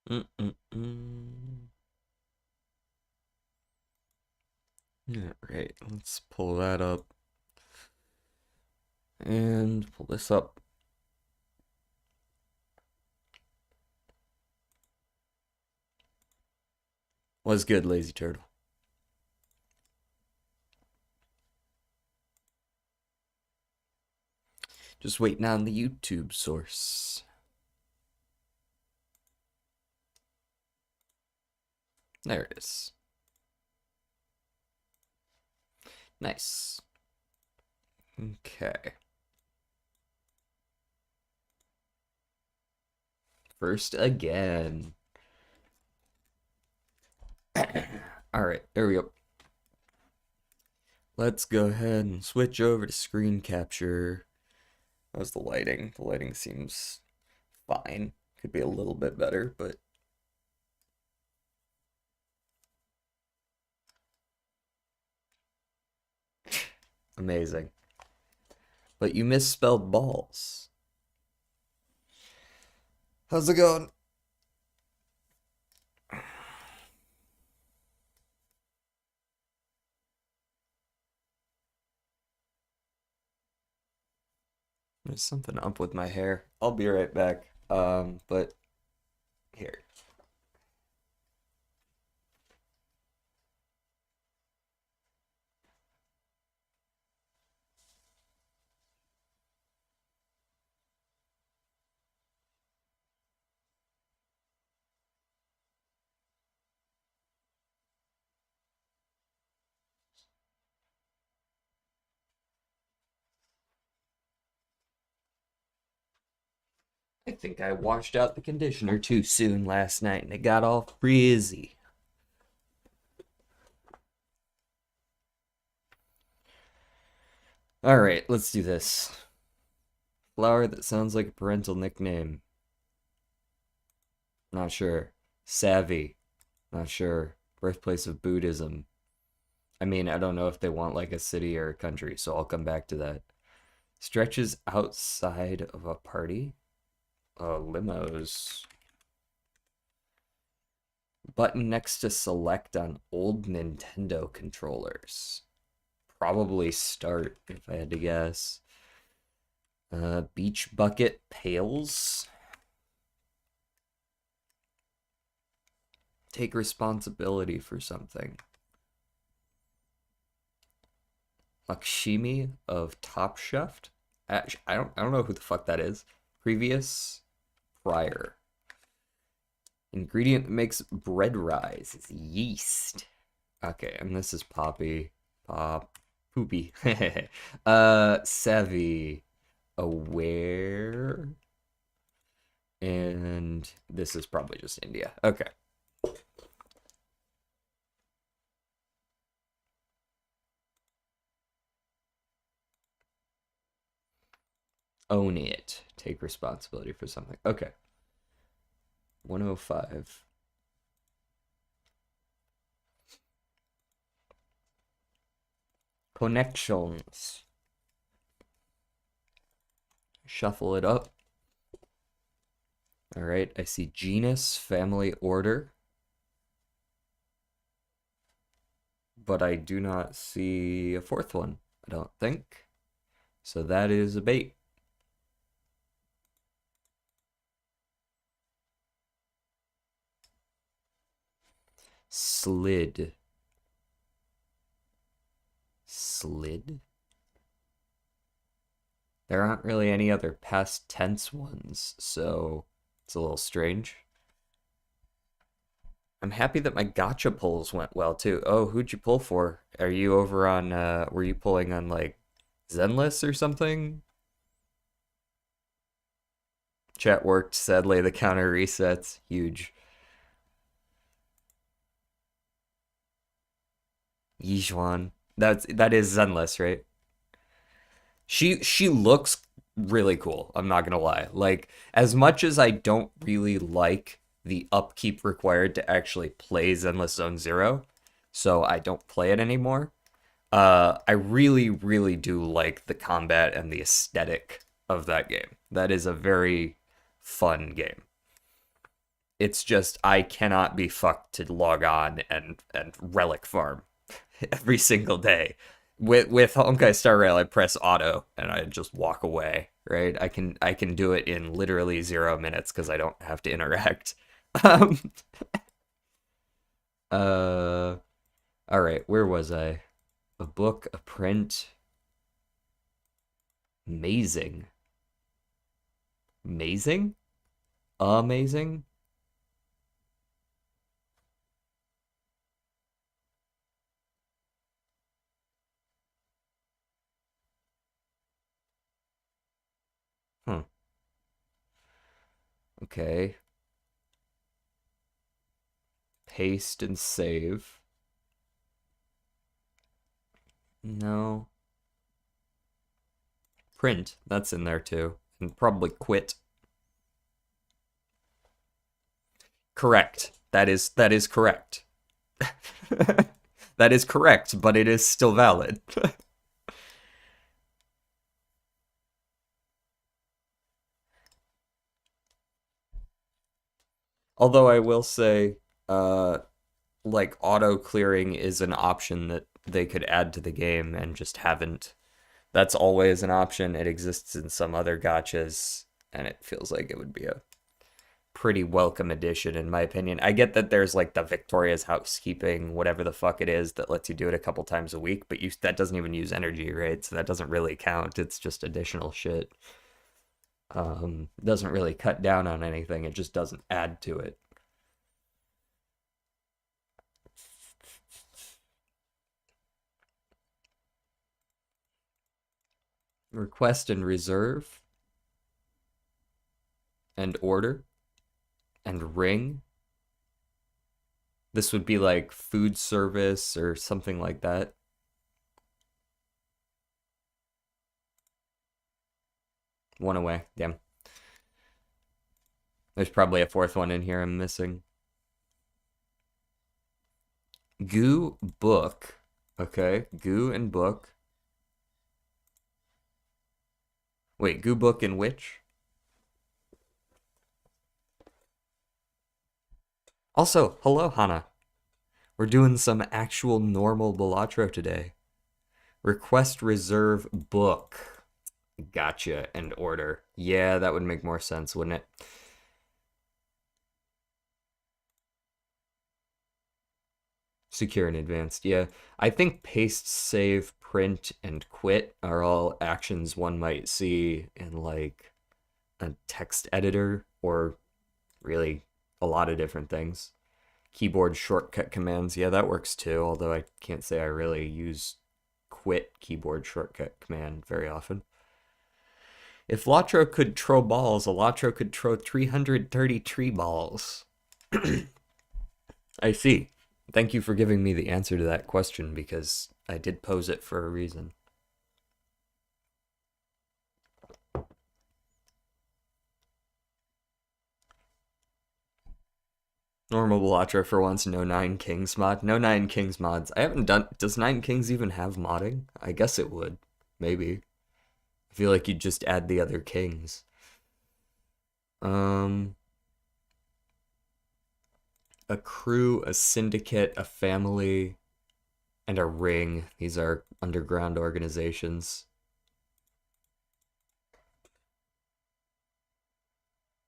Mm-mm-mm. All right, let's pull that up and pull this up. Was good, Lazy Turtle. Just waiting on the YouTube source. There it is. Nice. Okay. First again. All right, there we go. Let's go ahead and switch over to screen capture. How's the lighting? The lighting seems fine. Could be a little bit better, but amazing. But you misspelled balls. How's it going? There's something up with my hair. I'll be right back. But here. I think I washed out the conditioner too soon last night and it got all frizzy. All right, let's do this. Flower that sounds like a parental nickname. Not sure. Savvy. Not sure. Birthplace of Buddhism. I mean, I don't know if they want like a city or a country, so I'll come back to that. Stretches outside of a party. Limos. Button next to select on old Nintendo controllers. Probably start, if I had to guess. Beach bucket pails. Take responsibility for something. Lakshmi of Top Chef. Actually, I don't know who the fuck that is. Previous prior. Ingredient that makes bread rise is yeast. Okay, and this is Poppy. Poopy. Savvy. Aware. And this is probably just India. Okay. Own it. Take responsibility for something. Okay. 105. Connections. Shuffle it up. All right, I see genus, family, order. But I do not see a fourth one, I don't think. So that is a bait. Slid. Slid? There aren't really any other past tense ones, so it's a little strange. I'm happy that my gotcha pulls went well too. Oh, who'd you pull for? Are you over on were you pulling on like Zenless or something? Chat worked, sadly the counter resets. Huge. Yijuan. That is Zenless, right? She looks really cool. I'm not gonna lie. Like as much as I don't really like the upkeep required to actually play Zenless Zone Zero, so I don't play it anymore. I really, really do like the combat and the aesthetic of that game. That is a very fun game. It's just I cannot be fucked to log on and relic farm every single day. With Honkai Star Rail, I press auto and I just walk away. Right? I can do it in literally 0 minutes because I don't have to interact. Um, uh, all right, where was I? A book, a print. Amazing. Amazing? Amazing? Huh. Okay. Paste and save. No. Print, that's in there too. And probably quit. Correct. That is correct. That is correct, but it is still valid. Although I will say, uh, like auto clearing is an option that they could add to the game and just haven't. That's always an option. It exists in some other gachas, and it feels like it would be a pretty welcome addition, in my opinion. I get that there's like the Victoria's housekeeping, whatever the fuck it is, that lets you do it a couple times a week, but that doesn't even use energy, right? So that doesn't really count. It's just additional shit. Doesn't really cut down on anything. It just doesn't add to it. Request and reserve and order and ring. This would be like food service or something like that. One away. Damn. There's probably a fourth one in here I'm missing. Goo book. Okay. Goo and book. Wait, goo book and which? Also, hello, Hana. We're doing some actual normal Balatro today. Request reserve book. Gotcha. And order. Yeah, that would make more sense, wouldn't it? Secure and advanced. Yeah. I think paste, save, print, and quit are all actions one might see in like a text editor or really a lot of different things. Keyboard shortcut commands. Yeah, that works too, although I can't say I really use quit keyboard shortcut command very often. If Latro could throw balls, a Latro could throw 330 tree balls. I see. Thank you for giving me the answer to that question because I did pose it for a reason. Normal Balatro for once, no Nine Kings mod. No Nine Kings mods. I haven't done. Does Nine Kings even have modding? I guess it would. Maybe. I feel like you'd just add the other kings. Um, a crew, a syndicate, a family, and a ring. These are underground organizations.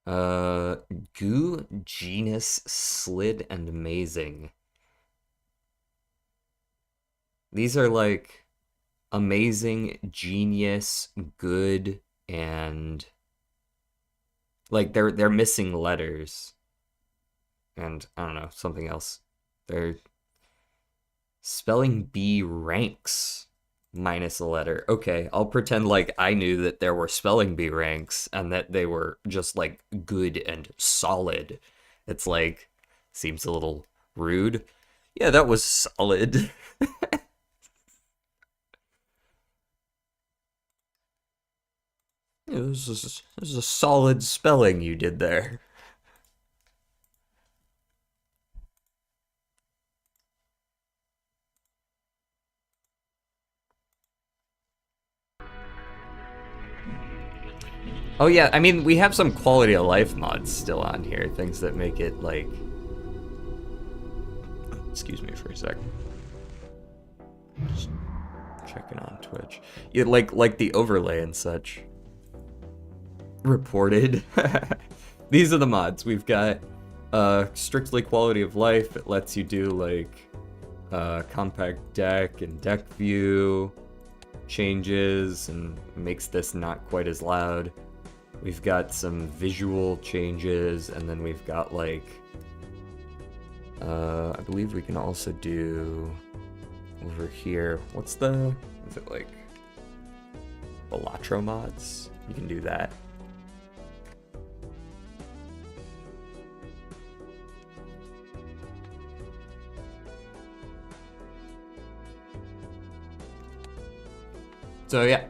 Uh, Goo, Genus, Slid, and Amazing. These are like amazing, genius, good, and like they're missing letters. And I don't know, something else. They're spelling bee ranks minus a letter. Okay, I'll pretend like I knew that there were spelling bee ranks and that they were just like good and solid. It's like seems a little rude. Yeah, that was solid. This is a solid spelling you did there. Oh yeah, I mean, we have some quality of life mods still on here. Things that make it, like... Excuse me for a sec. Just checking on Twitch. Yeah, like the overlay and such. Reported. These are the mods. We've got strictly quality of life. It lets you do, like, compact deck and deck view changes and makes this not quite as loud. We've got some visual changes, and then we've got, like, I believe we can also do over here. What's the, is it like Balatro mods? You can do that. So yeah,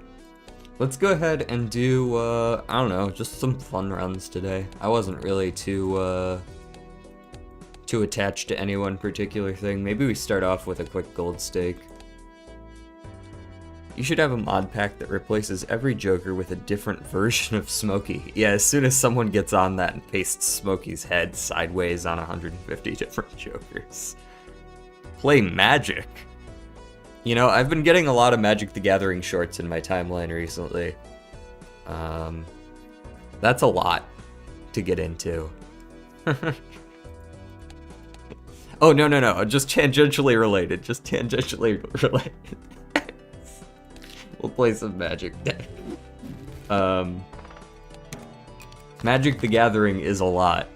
let's go ahead and do, I don't know, just some fun runs today. I wasn't really too attached to any one particular thing. Maybe we start off with a quick gold stake. You should have a mod pack that replaces every Joker with a different version of Smokey. Yeah, as soon as someone gets on that and pastes Smokey's head sideways on 150 different Jokers. Play Magic. You know, I've been getting a lot of Magic the Gathering shorts in my timeline recently. That's a lot to get into. Oh, no, just tangentially related. Just tangentially related. We'll play some Magic deck. Magic the Gathering is a lot.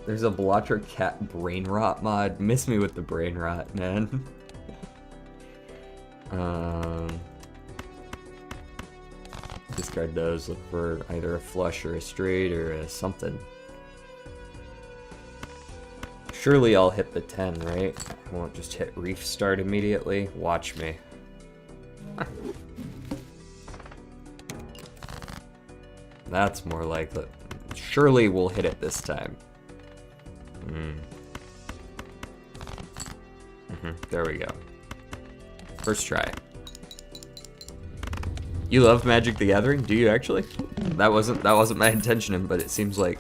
There's a Balatro cat brain rot mod. Miss me with the brain rot, man. Discard those. Look for either a flush or a straight or a something. Surely I'll hit the 10, right? I won't just hit Reef Start immediately. Watch me. That's more like it. Surely we'll hit it this time. There we go. First try. You love Magic the Gathering? Do you actually? That wasn't my intention, but it seems like.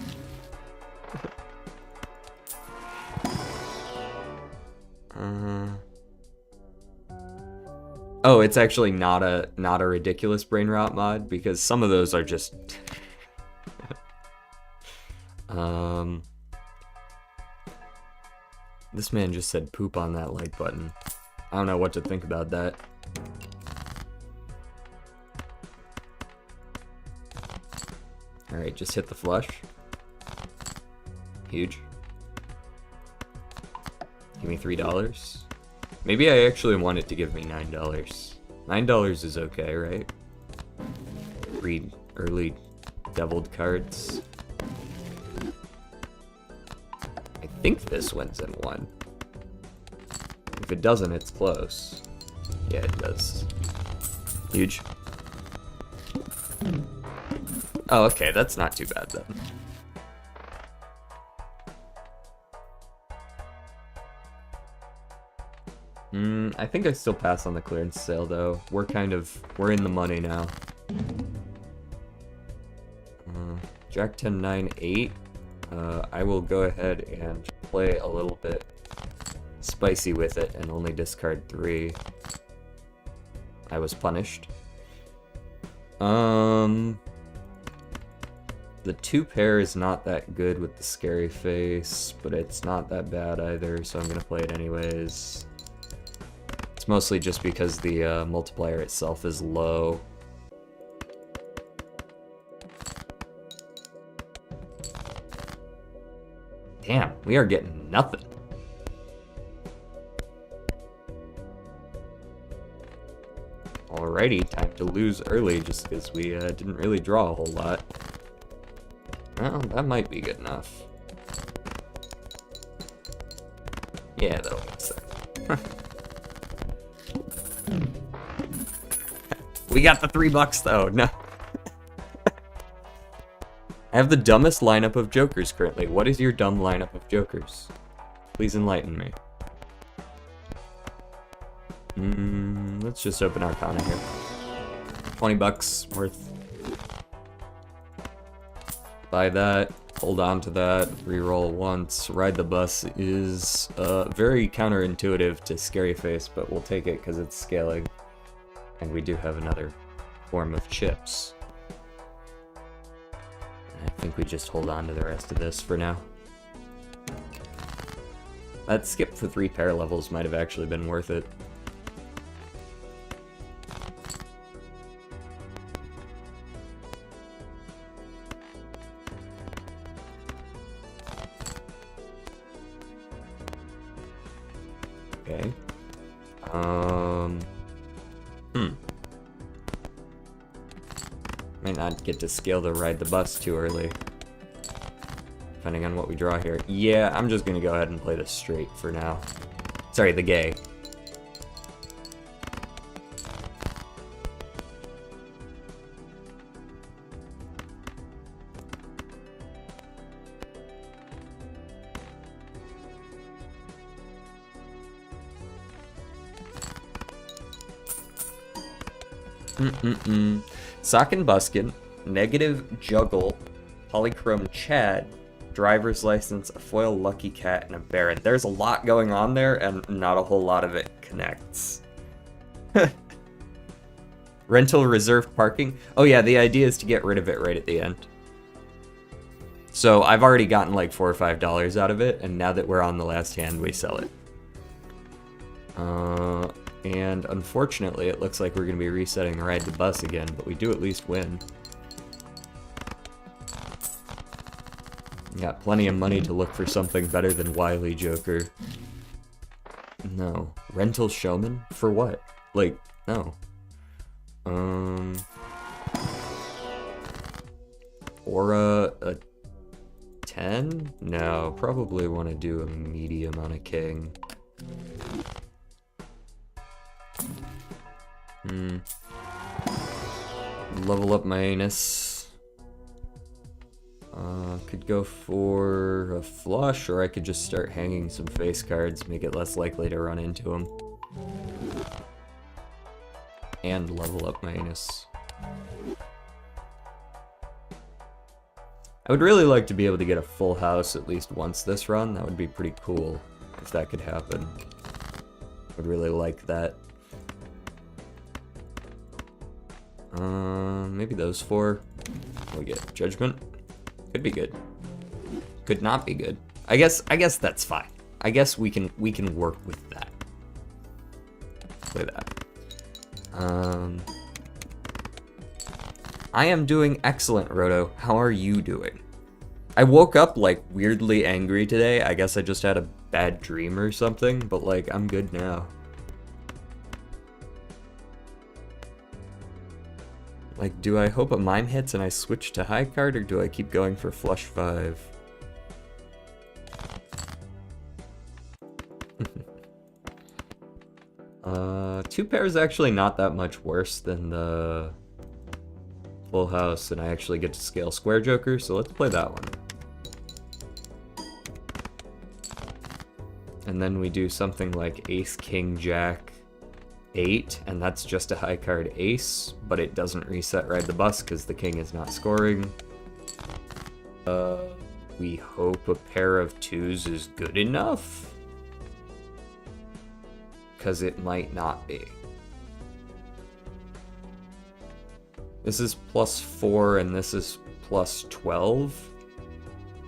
Oh, it's actually not a ridiculous brain rot mod, because some of those are just This man just said poop on that like button. I don't know what to think about that. Alright, just hit the flush. Huge. Give me $3. Maybe I actually want it to give me $9. $9 is okay, right? Read early deviled cards. I think this wins in 1. If it doesn't, it's close. Yeah, it does. Huge. Oh, okay, that's not too bad then. I think I still pass on the clearance sale though. We're in the money now. Jack 10, 9, 8. I will go ahead and play a little bit spicy with it and only discard 3. I was punished. The 2 pair is not that good with the scary face, but it's not that bad either, so I'm gonna play it anyways. It's mostly just because the multiplier itself is low. Damn, we are getting nothing. Alrighty, time to lose early just because we didn't really draw a whole lot. Well, that might be good enough. Yeah, that'll get there. We got the $3 though, no. I have the dumbest lineup of Jokers currently. What is your dumb lineup of Jokers? Please enlighten me. Let's just open Arcana here. 20 bucks worth. Buy that, hold on to that, reroll once. Ride the bus is very counterintuitive to Scary Face, but we'll take it because it's scaling. And we do have another form of chips. I think we just hold on to the rest of this for now. That skip for 3 pair levels might have actually been worth it. Okay. Might not get to scale the ride the bus too early. Depending on what we draw here. Yeah, I'm just gonna go ahead and play the straight for now. Sorry, the gay. Sock and Buskin, negative juggle, polychrome Chad, driver's license, a foil lucky cat, and a baron. There's a lot going on there, and not a whole lot of it connects. Rental reserved parking. Oh yeah, the idea is to get rid of it right at the end. So I've already gotten like $4 or $5 out of it, and now that we're on the last hand, we sell it. And unfortunately, it looks like we're going to be resetting the ride to bus again, but we do at least win. Got plenty of money to look for something better than Wily Joker. No. Rental Showman? For what? Like, no. Aura a 10? No, probably want to do a medium on a king. Level up my anus. Could go for a flush, or I could just start hanging some face cards, make it less likely to run into them. And level up my anus. I would really like to be able to get a full house at least once this run. That would be pretty cool if that could happen. I would really like that. Maybe those 4. We get Judgment. Could be good. Could not be good. I guess that's fine. I guess we can work with that. Play that. I am doing excellent, Roto. How are you doing? I woke up like weirdly angry today. I guess I just had a bad dream or something, but like I'm good now. Like, do I hope a mime hits and I switch to high card, or do I keep going for flush 5? Two pair is actually not that much worse than the full house, and I actually get to scale square joker, so let's play that one. And then we do something like ace, king, jack, 8, and that's just a high card ace, but it doesn't reset ride the bus because the king is not scoring. We hope a pair of 2s is good enough, because it might not be. This is +4 and this is +12,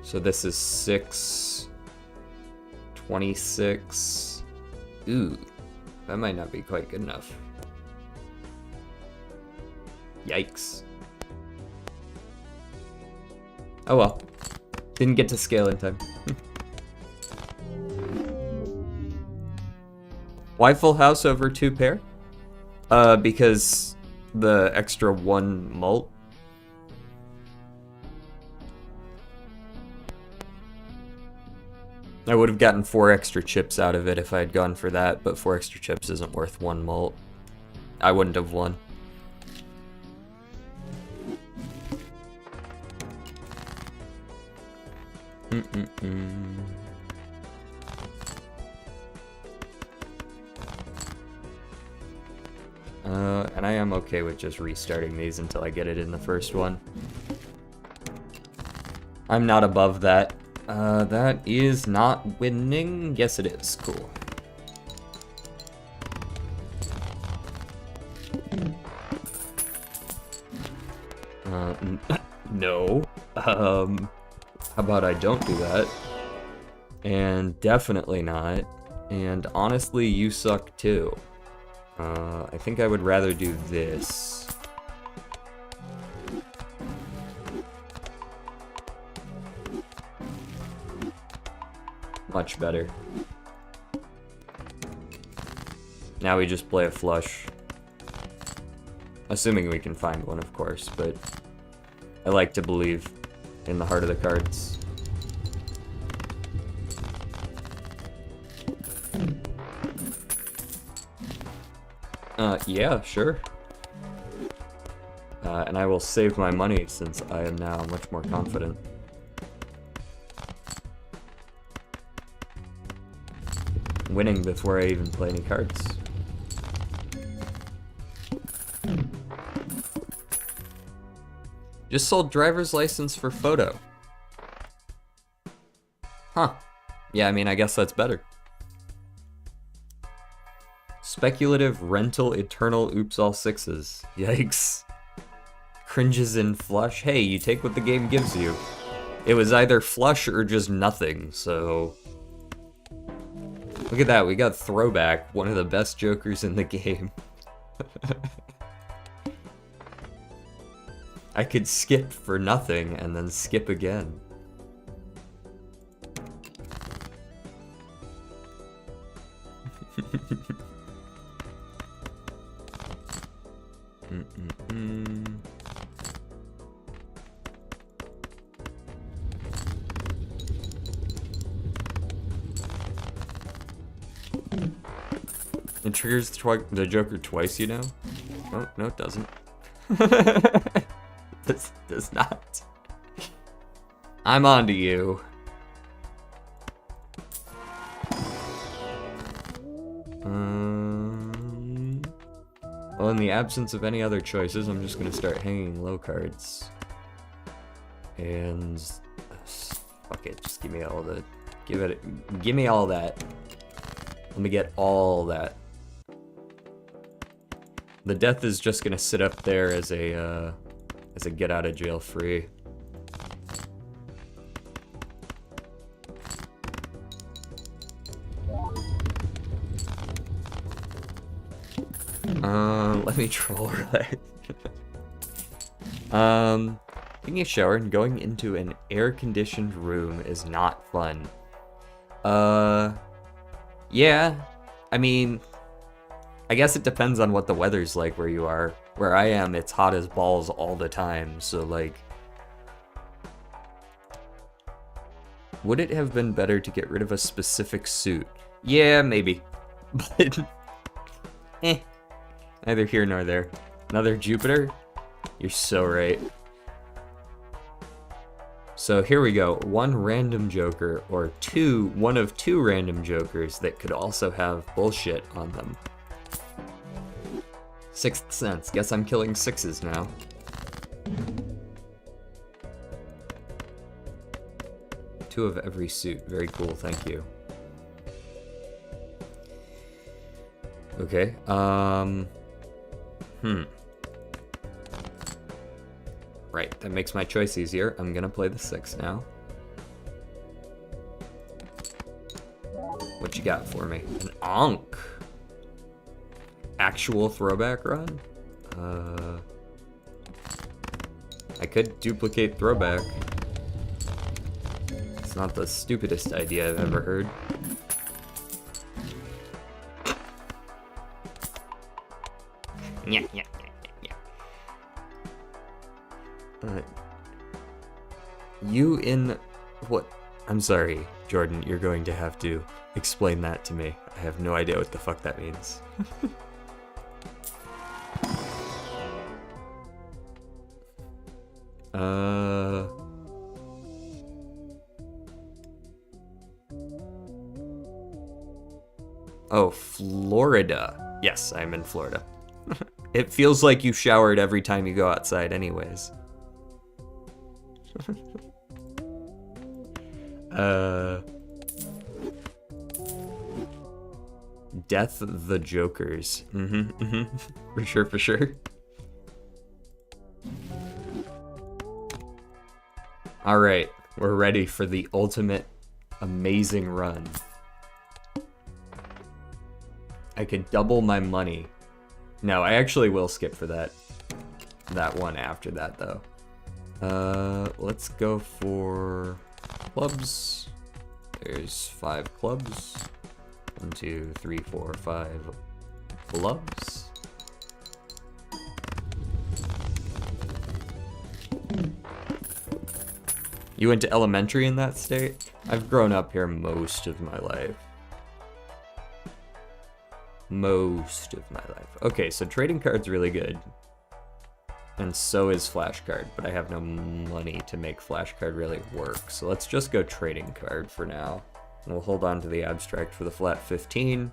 so this is 6, 26. Ooh. That might not be quite good enough. Yikes. Oh well. Didn't get to scale in time. Why full house over 2 pair? Because the extra 1 mult. I would have gotten 4 extra chips out of it if I had gone for that, but 4 extra chips isn't worth 1 mult. I wouldn't have won. And I am okay with just restarting these until I get it in the first one. I'm not above that. That is not winning. Yes, it is. Cool. No. How about I don't do that? And definitely not. And honestly, you suck too. I think I would rather do this. Much better. Now we just play a flush. Assuming we can find one, of course, but I like to believe in the heart of the cards. Yeah, sure. And I will save my money since I am now much more confident. Winning before I even play any cards. Just sold driver's license for photo. Huh. Yeah, I mean, I guess that's better. Speculative rental eternal oops all sixes. Yikes. Cringes in flush. Hey, you take what the game gives you. It was either flush or just nothing, so... Look at that, we got throwback, one of the best jokers in the game. I could skip for nothing and then skip again. It triggers the Joker twice, you know? Oh, no, it doesn't. This does not. I'm on to you. Well, in the absence of any other choices, I'm just gonna start hanging low cards. And fuck it, just give me all the, give me all that. Let me get all that. The death is just gonna sit up there as a get out of jail free. Let me troll that. Taking a shower and going into an air-conditioned room is not fun. Yeah, I mean, I guess it depends on what the weather's like where you are. Where I am, it's hot as balls all the time, so like... Would it have been better to get rid of a specific suit? Yeah, maybe. But... Neither here nor there. Another Jupiter? You're so right. So here we go. One random Joker, or one of two random Jokers that could also have bullshit on them. Sixth Sense. Guess I'm killing sixes now. Two of every suit. Very cool, thank you. Okay, Right, that makes my choice easier. I'm gonna play the 6 now. What you got for me? An Ankh! Actual throwback run? I could duplicate throwback. It's not the stupidest idea I've ever heard. Yeah. You in... what? I'm sorry, Jordan, you're going to have to explain that to me. I have no idea what the fuck that means. Oh, Florida. Yes, I'm in Florida. It feels like you showered every time you go outside anyways. Death the Jokers. For sure, for sure. Alright, we're ready for the ultimate amazing run. I could double my money. No, I actually will skip for that one after that, though. Let's go for clubs. There's 5 clubs. 1, 2, 3, 4, 5 clubs. You went to elementary in that state? I've grown up here most of my life. Most of my life. Okay, so trading card's really good. And so is flashcard, but I have no money to make flashcard really work. So let's just go trading card for now. And we'll hold on to the abstract for the flat 15.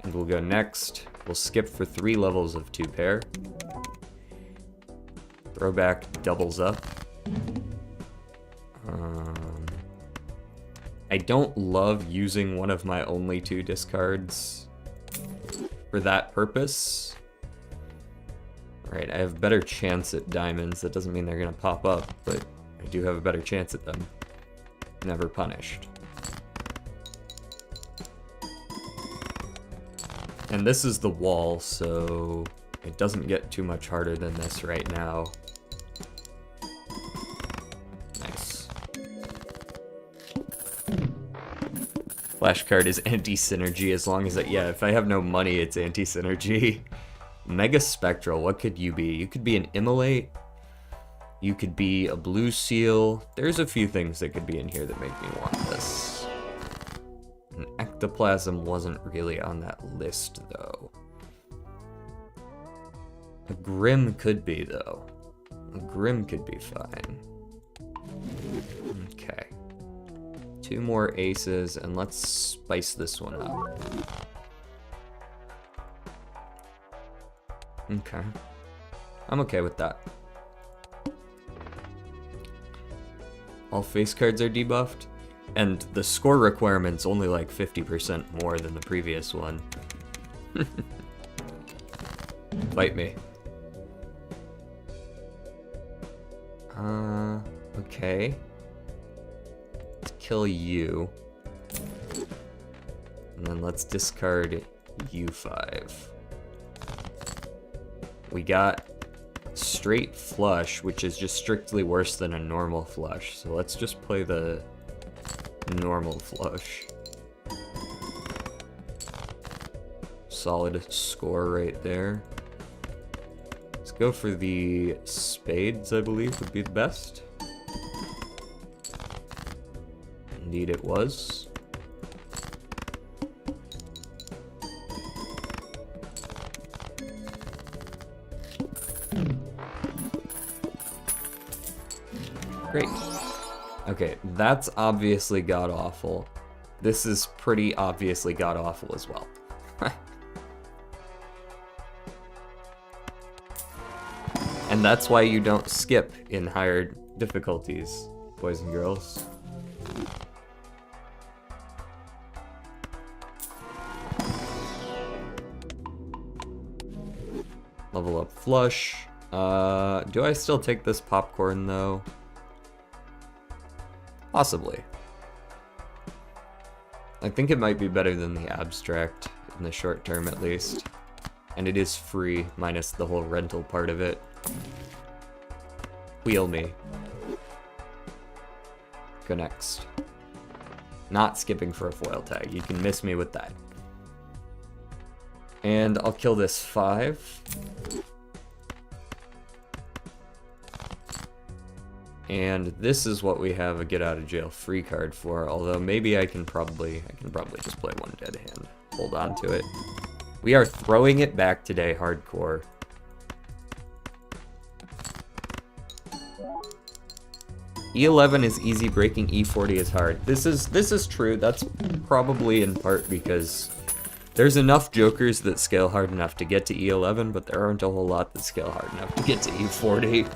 And we'll go next. We'll skip for 3 levels of 2 pair. Throwback doubles up. I don't love using one of my only 2 discards for that purpose. Right, I have a better chance at diamonds. That doesn't mean they're gonna pop up, but I do have a better chance at them. Never punished. And this is the wall, so it doesn't get too much harder than this right now. Nice. Flashcard is anti-synergy as long as yeah, if I have no money, it's anti-synergy. Mega Spectral, what could you be? You could be an Immolate. You could be a Blue Seal. There's a few things that could be in here that make me want this. An Ectoplasm wasn't really on that list, though. A Grim could be, though. A Grim could be fine. Okay. 2 more aces, and let's spice this one up. Okay. I'm okay with that. All face cards are debuffed, and the score requirement's only like 50% more than the previous one. Fight me. Okay. Let's kill you. And then let's discard U5. We got straight flush, which is just strictly worse than a normal flush. So let's just play the normal flush. Solid score right there. Let's go for the spades, I believe would be the best. Indeed it was. Great. Okay, that's obviously god-awful. This is pretty obviously god-awful as well. And that's why you don't skip in higher difficulties, boys and girls. Level up flush. Do I still take this popcorn though? Possibly. I think it might be better than the abstract, in the short term at least. And it is free, minus the whole rental part of it. Wheel me. Go next. Not skipping for a foil tag, you can miss me with that. And I'll kill this 5. And this is what we have a get out of jail free card for, although maybe I can probably just play one dead hand. Hold on to it. We are throwing it back today, hardcore. E11 is easy breaking, E40 is hard. This is true. That's probably in part because There's enough jokers that scale hard enough to get to E11, but there aren't a whole lot that scale hard enough to get to E40.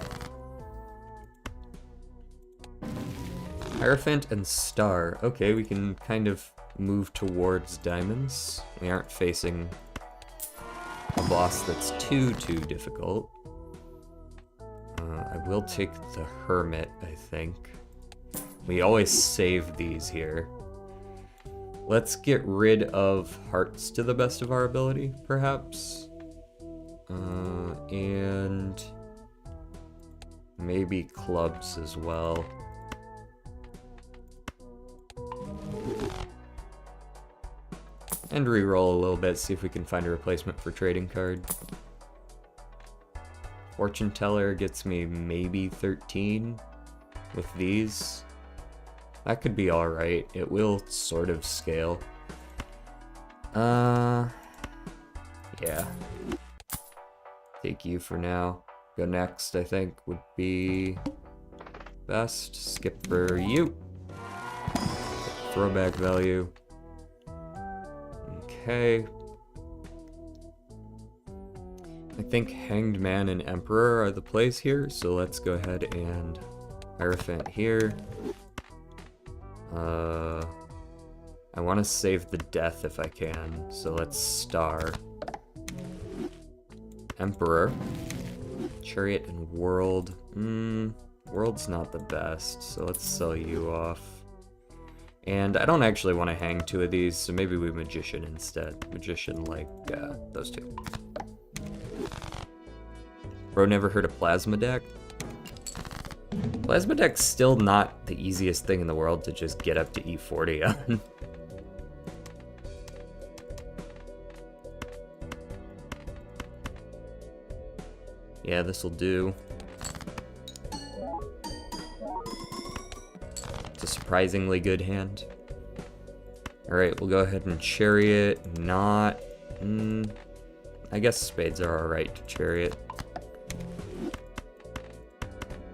Hierophant and Star. Okay, we can kind of move towards diamonds. We aren't facing a boss that's too difficult. I will take the Hermit, I think. We always save these here. Let's get rid of hearts to the best of our ability, perhaps. And maybe clubs as well. And reroll a little bit, see if we can find a replacement for trading card. Fortune Teller gets me maybe 13 with these. That could be alright. It will sort of scale. Yeah. Take you for now. Go next, I think, would be best. Skip for you. Throwback value. Okay. I think Hanged Man and Emperor are the plays here, so let's go ahead and Hierophant here. I want to save the death if I can, so let's Star. Emperor. Chariot and World. World's not the best, so let's sell you off. And I don't actually want to hang two of these, so maybe we Magician instead. Magician like those two. Bro never heard of Plasma Deck? Plasma Deck's still not the easiest thing in the world to just get up to E40 on. Yeah, this'll do. It's a surprisingly good hand. Alright, we'll go ahead and Chariot, not... I guess spades are alright to Chariot.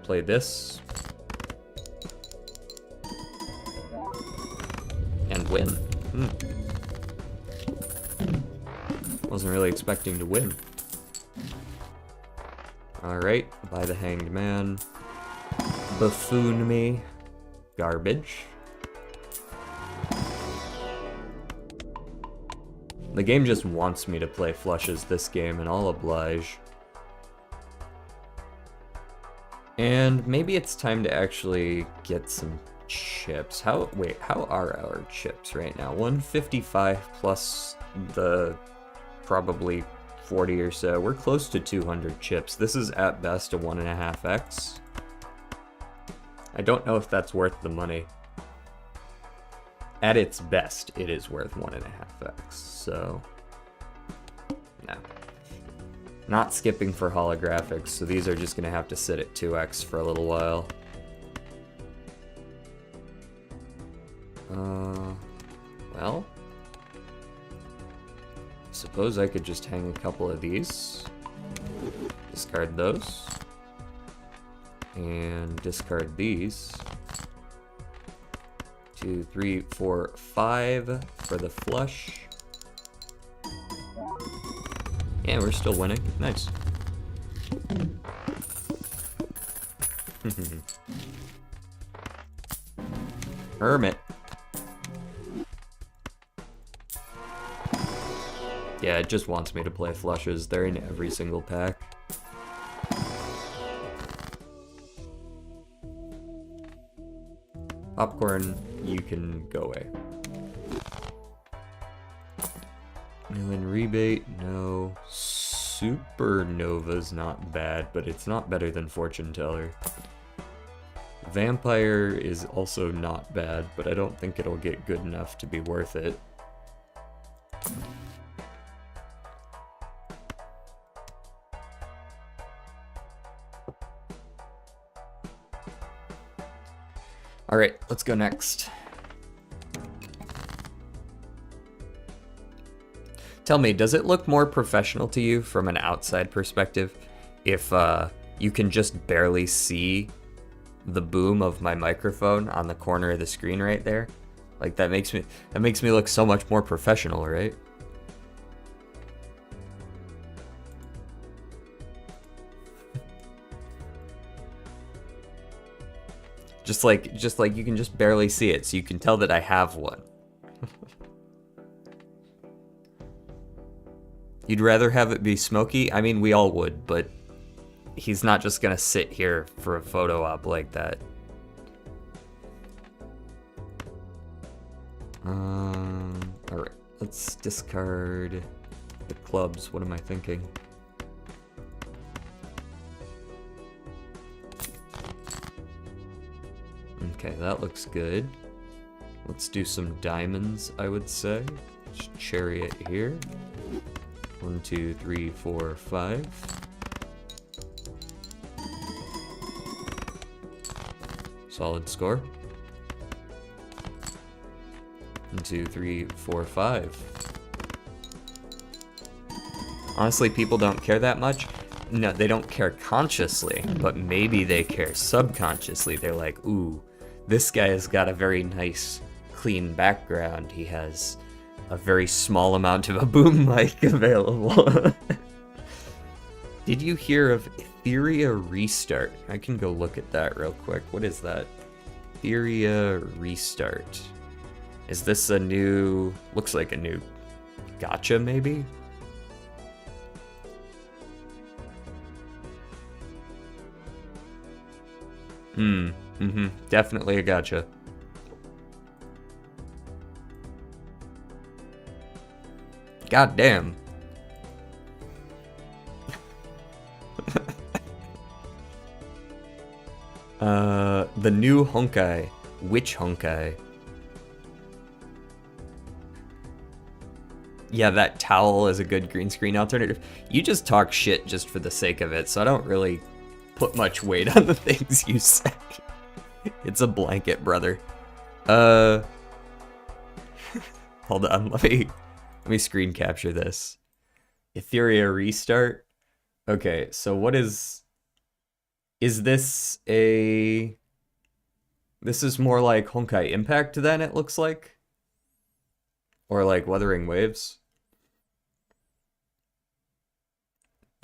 Play this. And win. Wasn't really expecting to win. Alright, buy the Hanged Man. Buffoon me. Garbage. The game just wants me to play flushes this game, and I'll oblige. And maybe it's time to actually get some chips. Wait, how are our chips right now? 155 plus the probably 40 or so. We're close to 200 chips. This is at best a 1.5x. I don't know if that's worth the money. At its best, it is worth 1.5x, so... no. Not skipping for holographics, so these are just gonna have to sit at 2x for a little while. Well... suppose I could just hang a couple of these. Discard those. And discard these. 2, 3, 4, 5 for the flush. Yeah, we're still winning. Nice. Hermit. Yeah, it just wants me to play flushes. They're in every single pack. Popcorn, you can go away. Million rebate, no. Supernova's not bad, but it's not better than Fortune Teller. Vampire is also not bad, but I don't think it'll get good enough to be worth it. Alright, let's go next. Tell me, does it look more professional to you from an outside perspective if you can just barely see the boom of my microphone on the corner of the screen right there? Like that makes me look so much more professional, right? Just like you can just barely see it, so you can tell that I have one. You'd rather have it be smoky? I mean, we all would, but he's not just gonna sit here for a photo op like that. Alright, let's discard the clubs. What am I thinking? Okay, that looks good. Let's do some diamonds, I would say. Just chariot here. 1, 2, 3, 4, 5. Solid score. 1, 2, 3, 4, 5. Honestly, people don't care that much. No, they don't care consciously, but maybe they care subconsciously. They're like, ooh, this guy has got a very nice, clean background. He has a very small amount of a boom mic available. Did you hear of Etheria Restart? I can go look at that real quick. What is that? Etheria Restart. Is this a new... looks like a new gacha, maybe? Definitely a gacha. God damn. The new Honkai. Which Honkai? Yeah, that towel is a good green screen alternative. You just talk shit just for the sake of it, so I don't really put much weight on the things you say. It's a blanket, brother. Hold on, let me screen capture this. Etheria Restart. Okay, so what is this a... This is more like Honkai Impact then, it looks like? Or like Wuthering Waves?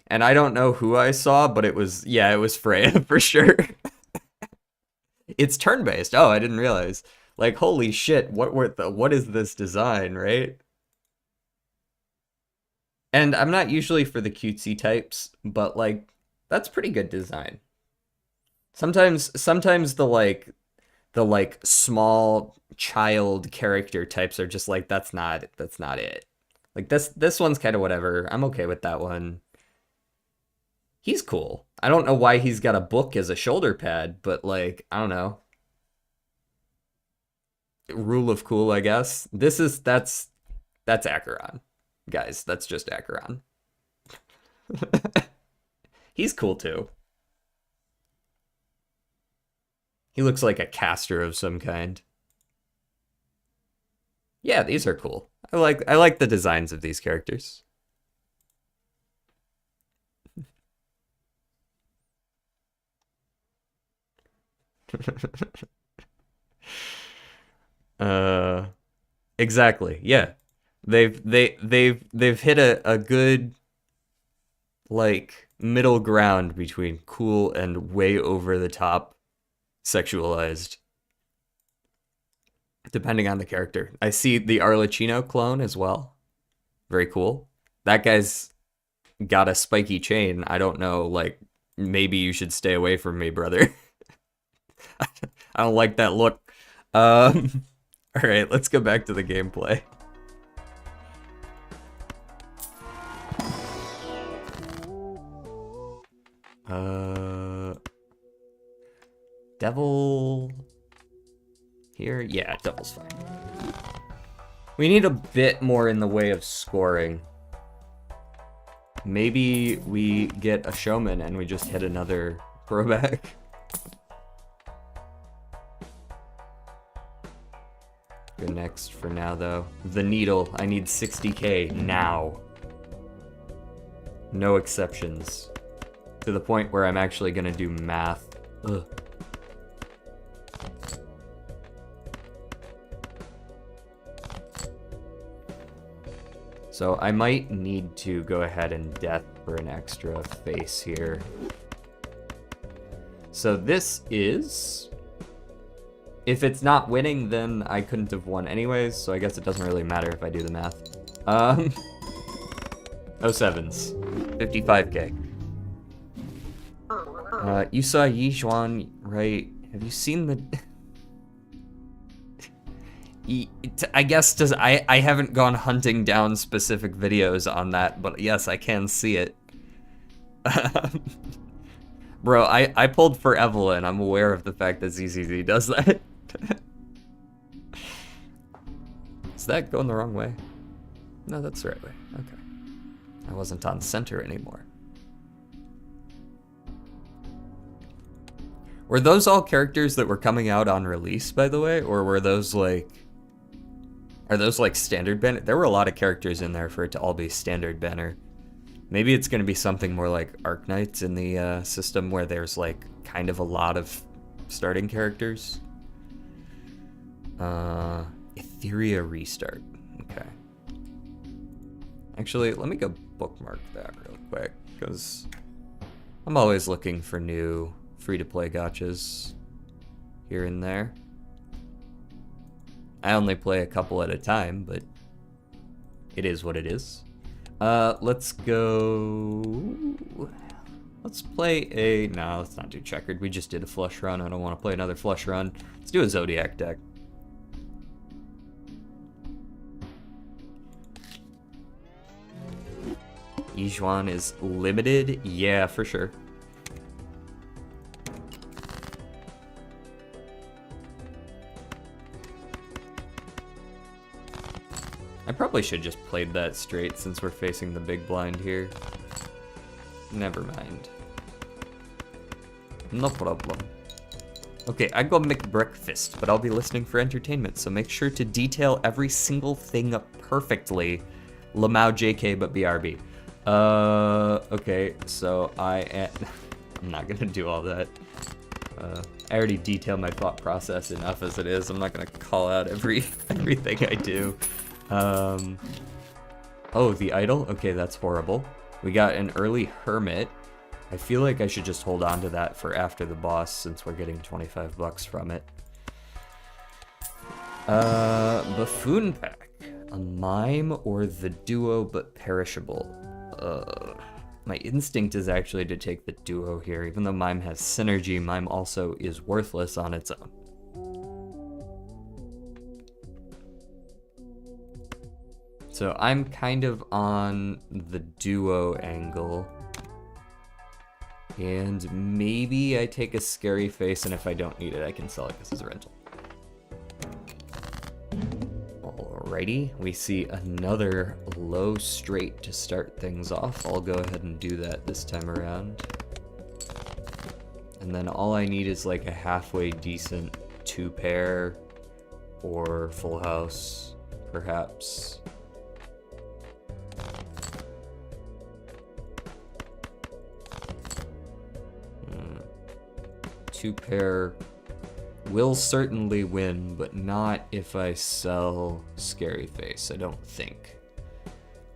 And I don't know who I saw, but it was, yeah, it was Freya for sure. It's turn-based. Oh, I didn't realize. Like, holy shit, what is this design, right? And I'm not usually for the cutesy types, but like, that's pretty good design. Sometimes the small child character types are just like, that's not it. Like this one's kind of whatever. I'm okay with that one. He's cool. I don't know why he's got a book as a shoulder pad, but like, I don't know. Rule of cool, I guess. That's Acheron. Guys, that's just Acheron. He's cool too. He looks like a caster of some kind. Yeah, these are cool. I like the designs of these characters. Exactly. Yeah. They've hit a good like middle ground between cool and way over the top sexualized, depending on the character. I see the Arlecchino clone as well. Very cool. That guy's got a spiky chain. I don't know, like, maybe you should stay away from me, brother. I don't like that look. All right, let's go back to the gameplay. Devil here? Yeah, Devil's fine. We need a bit more in the way of scoring. Maybe we get a showman and we just hit another throwback. Go next for now, though. The Needle. I need 60k now. No exceptions. To the point where I'm actually gonna do math. Ugh. So I might need to go ahead and death for an extra face here. So this is If it's not winning, then I couldn't have won anyways, so I guess it doesn't really matter if I do the math. 07s. 55k. You saw Yijuan, right? Have you seen the... I guess I haven't gone hunting down specific videos on that, but yes, I can see it. Bro, I pulled for Evelyn. I'm aware of the fact that ZZZ does that. Is that going the wrong way? No, that's the right way. Okay. I wasn't on center anymore. Were those all characters that were coming out on release, by the way? Or were those like... Are those like standard banner? There were a lot of characters in there for it to all be standard banner. Maybe it's going to be something more like Arknights in the system where there's like kind of a lot of starting characters. Etheria restart. Okay. Actually, let me go bookmark that real quick because I'm always looking for new free-to-play gachas here and there. I only play a couple at a time, but it is what it is. Let's go... Let's play a... No, let's not do checkered. We just did a flush run. I don't want to play another flush run. Let's do a Zodiac deck. Yijuan is limited? Yeah, for sure. I probably should just played that straight since we're facing the big blind here. Never mind. No problem. Okay, I go make breakfast, but I'll be listening for entertainment, so make sure to detail every single thing perfectly. Lamau JK, but BRB. Okay, so I'm not gonna do all that. I already detailed my thought process enough as it is. I'm not gonna call out everything I do. Oh, the idol? Okay, that's horrible. We got an early hermit. I feel like I should just hold on to that for after the boss since we're getting 25 bucks from it. Buffoon pack. A mime or the duo but perishable. My instinct is actually to take the duo here. Even though mime has synergy, mime also is worthless on its own. So I'm kind of on the duo angle. And maybe I take a scary face, and if I don't need it, I can sell it because it's a rental. Alrighty, we see another low straight to start things off. I'll go ahead and do that this time around. And then all I need is like a halfway decent 2-pair or full house, perhaps. 2-pair will certainly win, but not if I sell Scary Face, I don't think.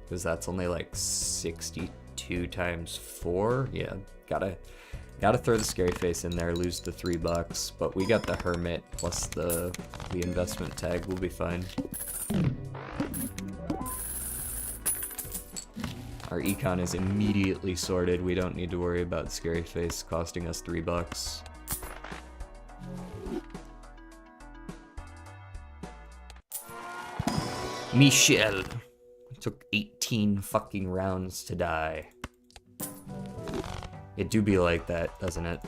Because that's only like 62 times 4. Yeah, gotta throw the Scary Face in there, lose the $3, but we got the Hermit plus the investment tag, we'll be fine. Our econ is immediately sorted, we don't need to worry about Scary Face costing us $3. Michelle. It took 18 fucking rounds to die. It do be like that, doesn't it?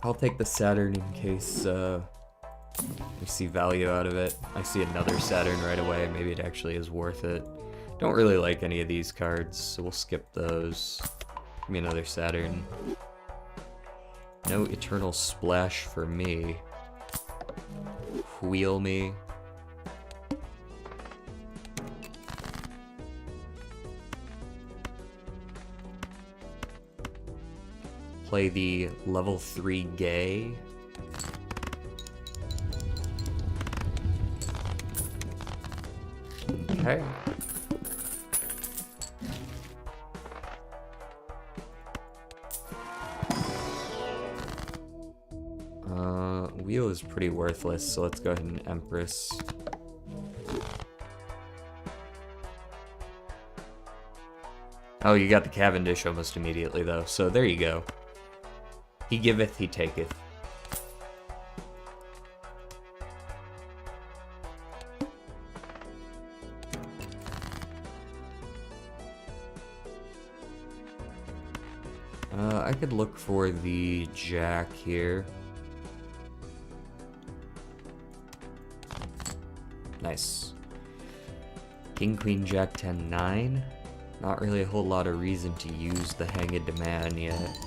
I'll take the Saturn in case we see value out of it. I see another Saturn right away. Maybe it actually is worth it. Don't really like any of these cards, so we'll skip those. Give me another Saturn. No Eternal Splash for me. Wheel me. Play the level 3 Gay. Okay. wheel is pretty worthless, so let's go ahead and Empress. Oh, you got the Cavendish almost immediately, though, so there you go. He giveth, he taketh. I could look for the Jack here. Nice. King, Queen, Jack, 10, 9. Not really a whole lot of reason to use the Hanged Man yet.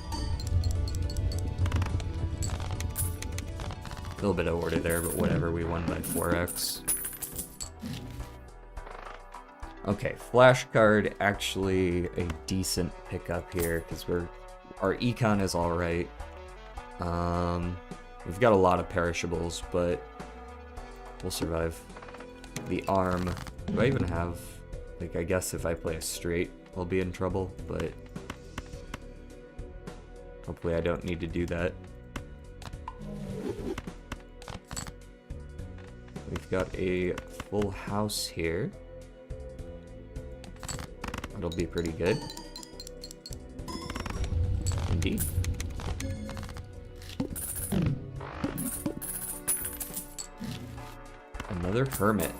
A little bit of order there, but whatever, we won by 4x. Okay, flash card, actually a decent pickup here, because our econ is alright. We've got a lot of perishables, but we'll survive. The arm, do I even have, like, I guess if I play a straight, I'll be in trouble, but hopefully I don't need to do that. We've got a full house here. That'll be pretty good. Indeed. Another hermit.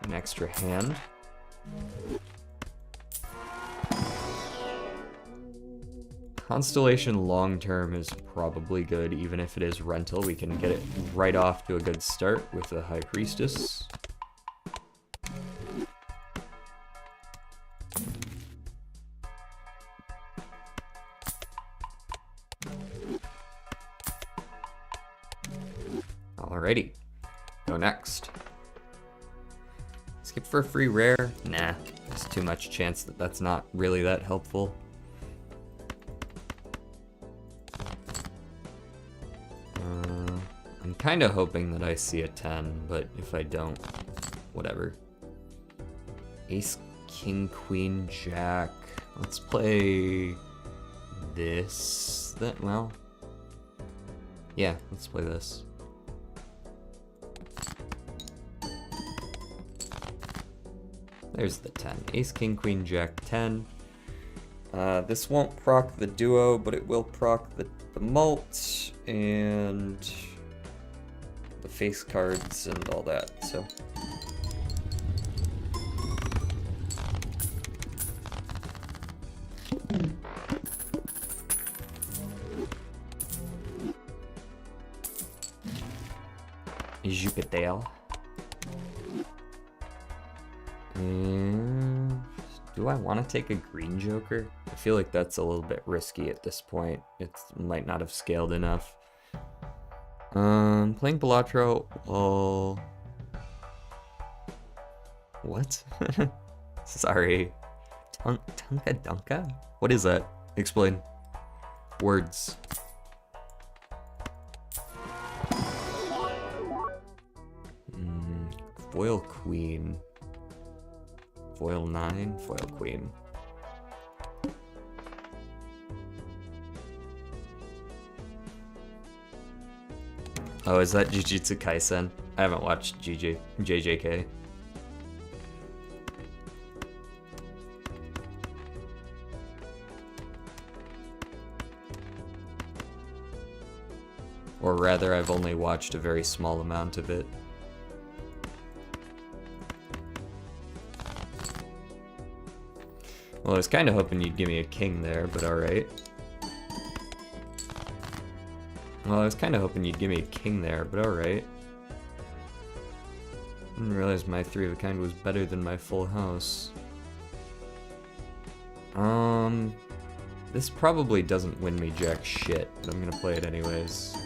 An extra hand. Constellation long term is probably good, even if it is rental. We can get it right off to a good start with the High Priestess. Alrighty, go next. Skip for a free rare? Nah, there's too much chance that that's not really that helpful. I'm kind of hoping that I see a 10, but if I don't, whatever. Ace, King, Queen, Jack. Let's play this. Well, yeah, let's play this. There's the 10. Ace, King, Queen, Jack, 10. This won't proc the duo, but it will proc the mult and the face cards and all that, so. Jupiter. And do I want to take a green joker? I feel like that's a little bit risky at this point. It might not have scaled enough. Playing Balatro, well... What? Sorry. Tunka Dunka? What is that? Explain. Words. Foil Queen. Foil 9, Foil Queen. Oh, is that Jujutsu Kaisen? I haven't watched JJK. Or rather, I've only watched a very small amount of it. Well, I was kind of hoping you'd give me a king there, but alright. Well, I was kind of hoping you'd give me a king there, but alright. Didn't realize my 3 of a kind was better than my full house. This probably doesn't win me jack shit, but I'm gonna play it anyways.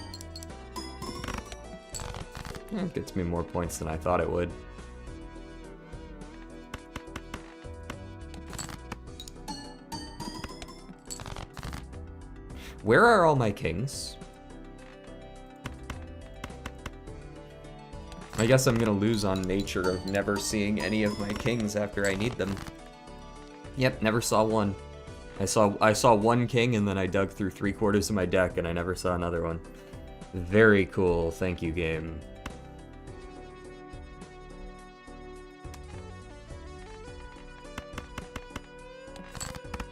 It gets me more points than I thought it would. Where are all my kings? I guess I'm gonna lose on nature of never seeing any of my kings after I need them. Yep, never saw one. I saw one king and then I dug through 3/4 of my deck and I never saw another one. Very cool. Thank you, game.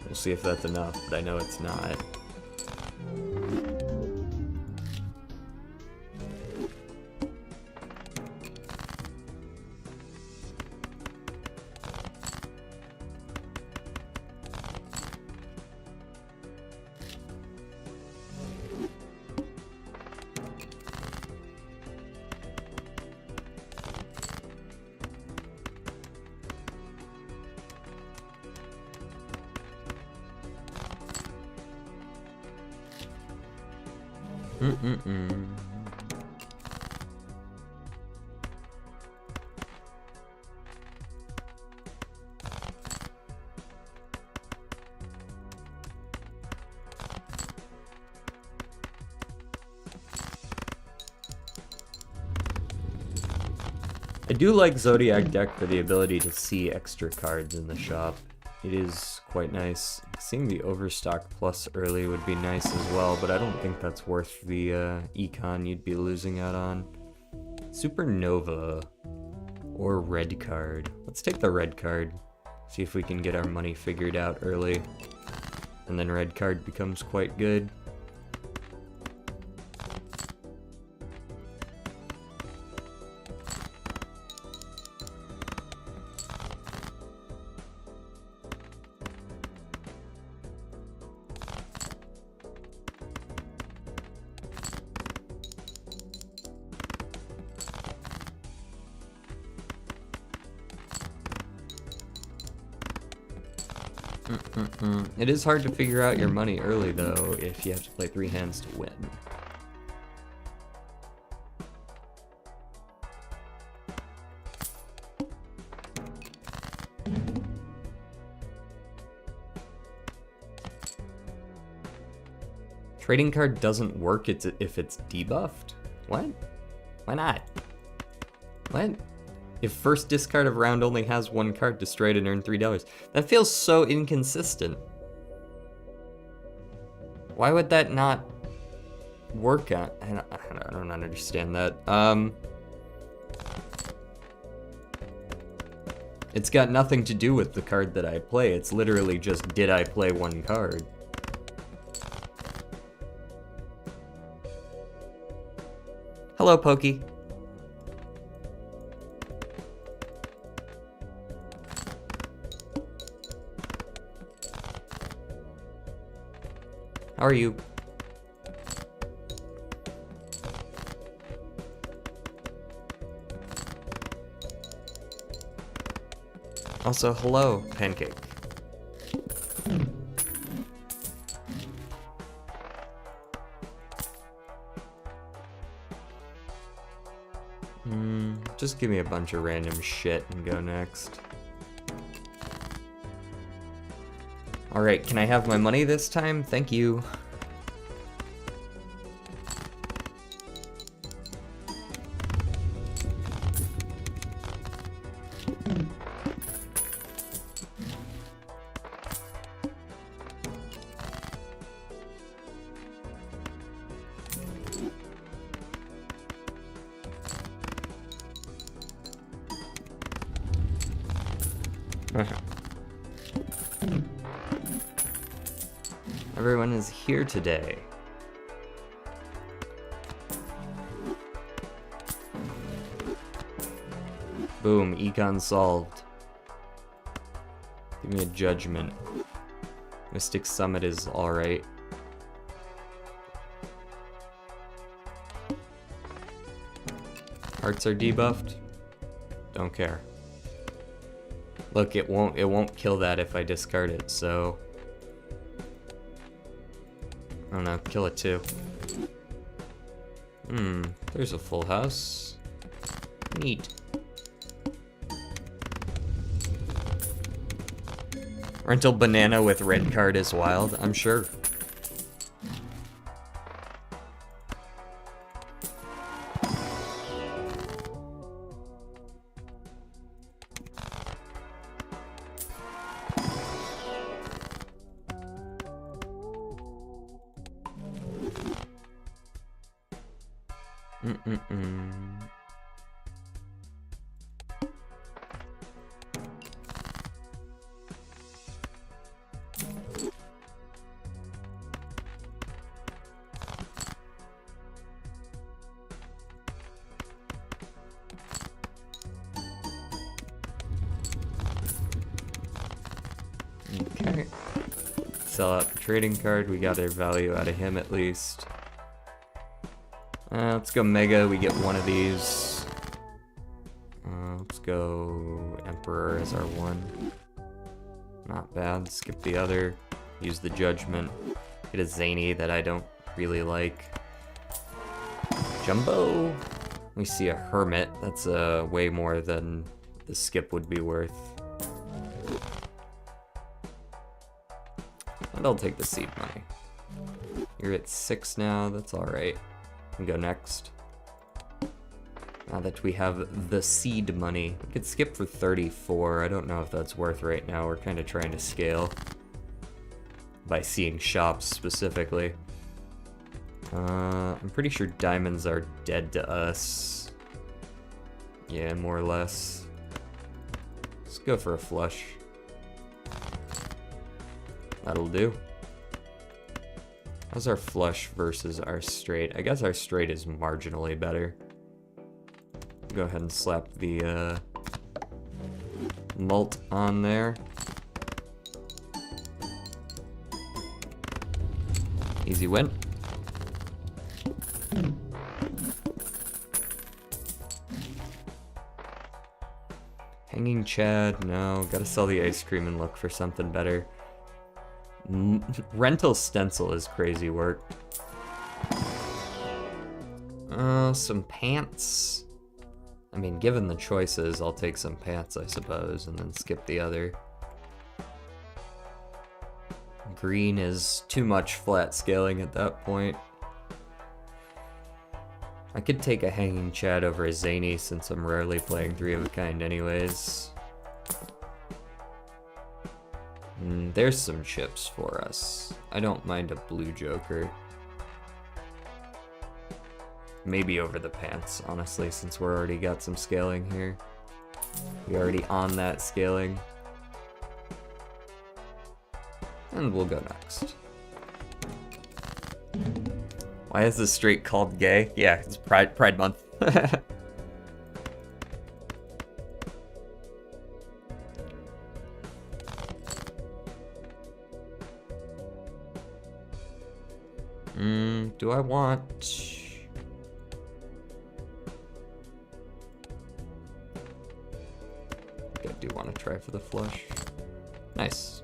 We'll see if that's enough, but I know it's not. I do like Zodiac deck for the ability to see extra cards in the shop. It is quite nice. Seeing the Overstock Plus early would be nice as well, but I don't think that's worth the econ you'd be losing out on. Supernova or red card. Let's take the red card. See if we can get our money figured out early. And then red card becomes quite good. It is hard to figure out your money early, though, if you have to play 3 hands to win. Trading card doesn't work if it's debuffed? What? Why not? What? If first discard of round only has 1 card, destroy it and earn $3. That feels so inconsistent. Why would that not work out? I don't understand that. It's got nothing to do with the card that I play. It's literally just, did I play 1 card? Hello, Pokey. How are you? Also, hello, Pancake. Just give me a bunch of random shit and go next. Alright, can I have my money this time? Thank you. Everyone is here today. Boom, econ solved. Give me a judgment. Mystic Summit is alright. Hearts are debuffed. Don't care. Look, it won't kill that if I discard it, so I don't know, kill it too. There's a full house. Neat. Rental banana with red card is wild, I'm sure. Mm-mm-mm. Okay. Sell out the trading card. We got our value out of him at least. Let's go Mega. We get one of these. Let's go Emperor as our one. Not bad. Skip the other. Use the Judgment. Get a Zany that I don't really like. Jumbo. We see a Hermit. That's way more than the skip would be worth. And I'll take the seed money. You're at 6 now. That's alright. We go next. Now that we have the seed money, we could skip for 34. I don't know if that's worth right now. We're kind of trying to scale by seeing shops specifically. I'm pretty sure diamonds are dead to us. Yeah, more or less. Let's go for a flush. That'll do. How's our flush versus our straight? I guess our straight is marginally better. Go ahead and slap the mult on there. Easy win. Hanging Chad, no. Gotta sell the ice cream and look for something better. Rental stencil is crazy work. Some pants. I mean, given the choices, I'll take some pants, I suppose, and then skip the other. Green is too much flat scaling at that point. I could take a Hanging Chad over a Zany since I'm rarely playing 3 of a kind anyways. There's some chips for us. I don't mind a blue Joker. Maybe over the pants, honestly, since we're already got some scaling here. We're already on that scaling. And we'll go next. Why is this straight called gay? Yeah, it's Pride Month. Do I want... I do want to try for the flush. Nice.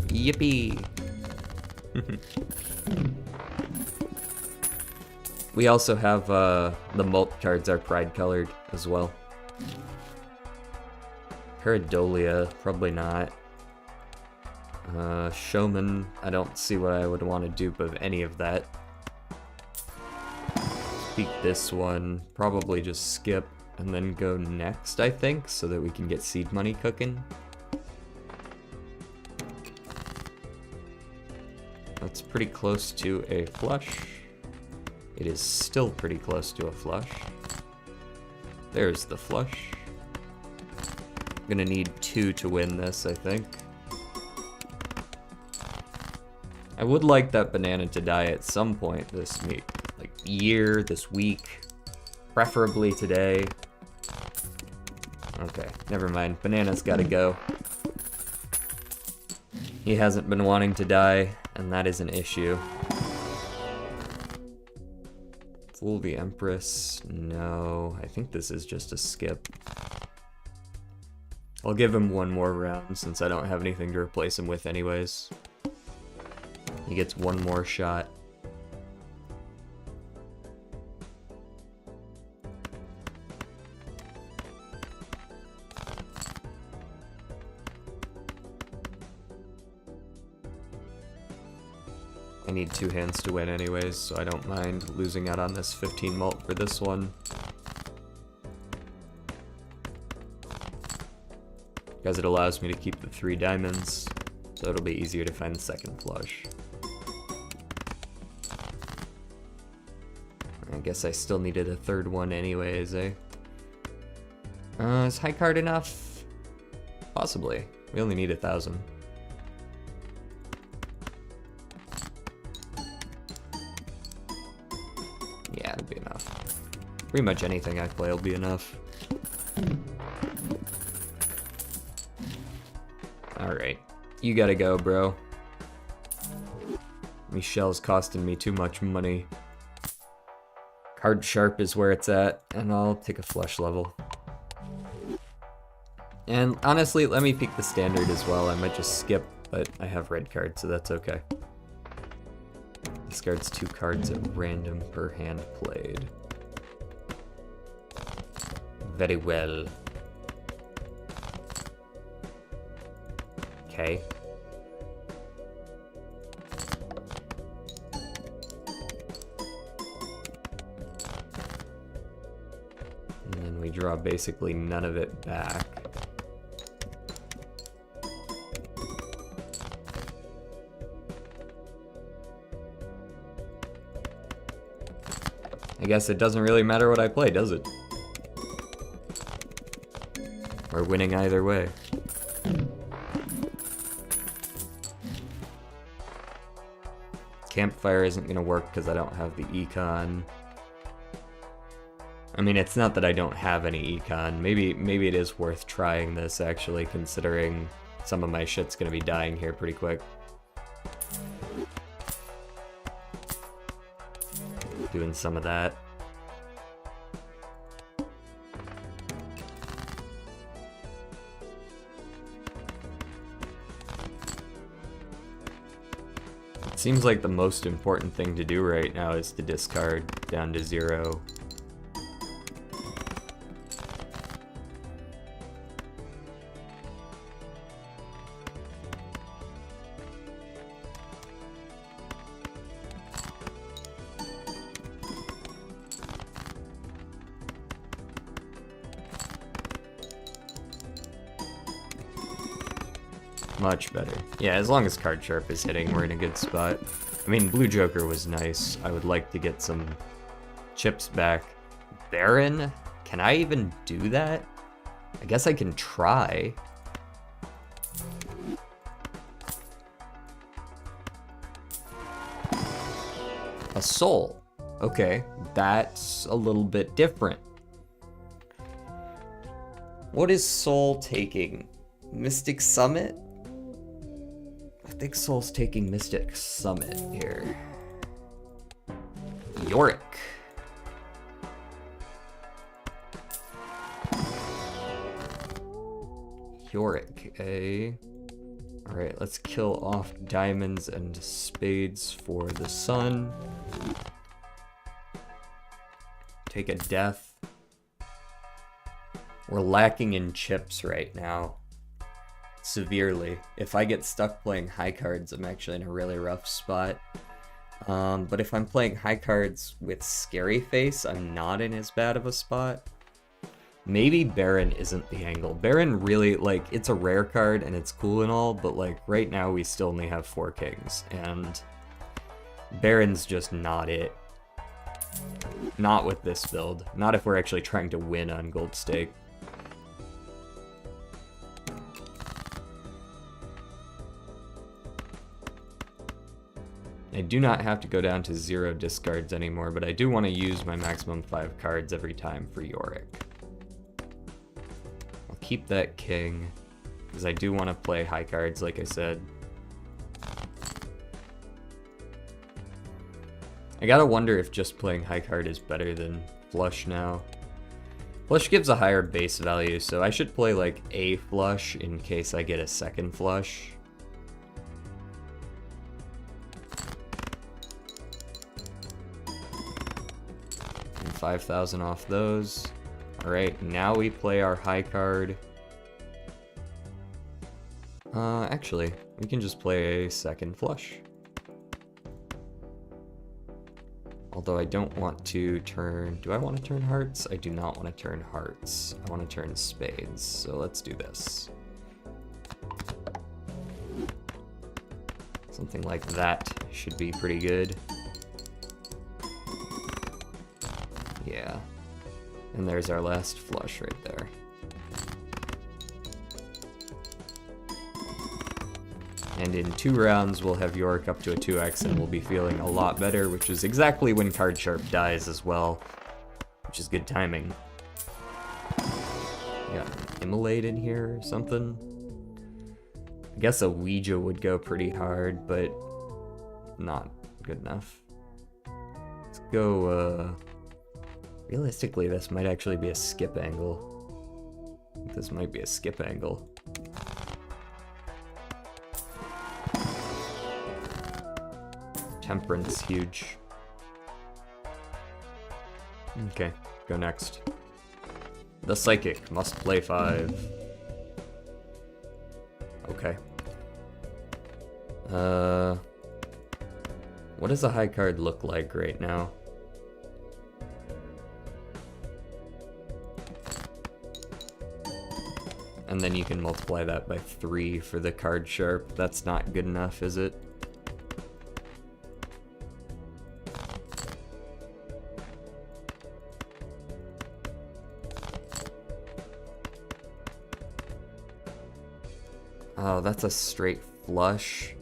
Yippee! We also have the mult cards are pride colored as well. Paradolia, probably not. Showman, I don't see what I would want to dupe of any of that. Speak this one, probably just skip and then go next, I think, so that we can get seed money cooking. That's pretty close to a flush. It is still pretty close to a flush. There's the flush. I'm gonna need 2 to win this, I think. I would like that banana to die at some point this week. Like, year, this week. Preferably today. Okay, never mind. Banana's gotta go. He hasn't been wanting to die, and that is an issue. Fool the Empress. No, I think this is just a skip. I'll give him one more round since I don't have anything to replace him with anyways. He gets one more shot. I need 2 hands to win anyways, so I don't mind losing out on this 15 mult for this one. Because it allows me to keep the 3 diamonds. So it'll be easier to find the second flush. I guess I still needed a third one anyways, eh? Is high card enough? Possibly. We only need 1,000. Yeah, it'll be enough. Pretty much anything I play will be enough. Alright. You gotta go, bro. Michelle's costing me too much money. Card sharp is where it's at, and I'll take a flush level. And honestly, let me peek the standard as well. I might just skip, but I have red cards, so that's okay. Discards 2 cards at random per hand played. Very well. Okay. And then we draw basically none of it back. I guess it doesn't really matter what I play, does it? We're winning either way. Campfire isn't gonna work because I don't have the econ. I mean, it's not that I don't have any econ. Maybe it is worth trying this, actually, considering some of my shit's gonna be dying here pretty quick. Doing some of that. It seems like the most important thing to do right now is to discard down to 0. Much better. Yeah, as long as card sharp is hitting, we're in a good spot. I mean, Blue Joker was nice. I would like to get some chips back. Baron? Can I even do that? I guess I can try. A soul. Okay, that's a little bit different. What is soul taking? Mystic Summit? I think Soul's taking Mystic Summit here. Yorick. Yorick, eh? Alright, let's kill off diamonds and spades for the sun. Take a death. We're lacking in chips right now. Severely. If I get stuck playing high cards, I'm actually in a really rough spot. But if I'm playing high cards with Scary Face, I'm not in as bad of a spot. Maybe Baron isn't the angle. Baron really, like, it's a rare card and it's cool and all, but like right now we still only have 4 kings, and Baron's just not it. Not with this build. Not if we're actually trying to win on Gold Stake. I do not have to go down to 0 discards anymore, but I do want to use my maximum 5 cards every time for Yorick. I'll keep that king, because I do want to play high cards, like I said. I gotta wonder if just playing high card is better than flush now. Flush gives a higher base value, so I should play like a flush in case I get a second flush. And 5,000 off those. Alright, now we play our high card. Actually, we can just play a second flush. Although I don't want to turn... Do I want to turn hearts? I do not want to turn hearts. I want to turn spades, so let's do this. Something like that should be pretty good. Yeah. And there's our last flush right there. And in 2 rounds, we'll have Yorick up to a 2x, and we'll be feeling a lot better, which is exactly when Card Sharp dies as well, which is good timing. Got Immolate in here or something. I guess a Ouija would go pretty hard, but not good enough. Let's go, realistically, this might actually be a skip angle. I think this might be a skip angle. Temperance, huge. Okay, go next. The Psychic must play 5. Okay. What does a high card look like right now? And then you can multiply that by 3 for the Card Sharp. That's not good enough, is it? Oh, that's a straight flush.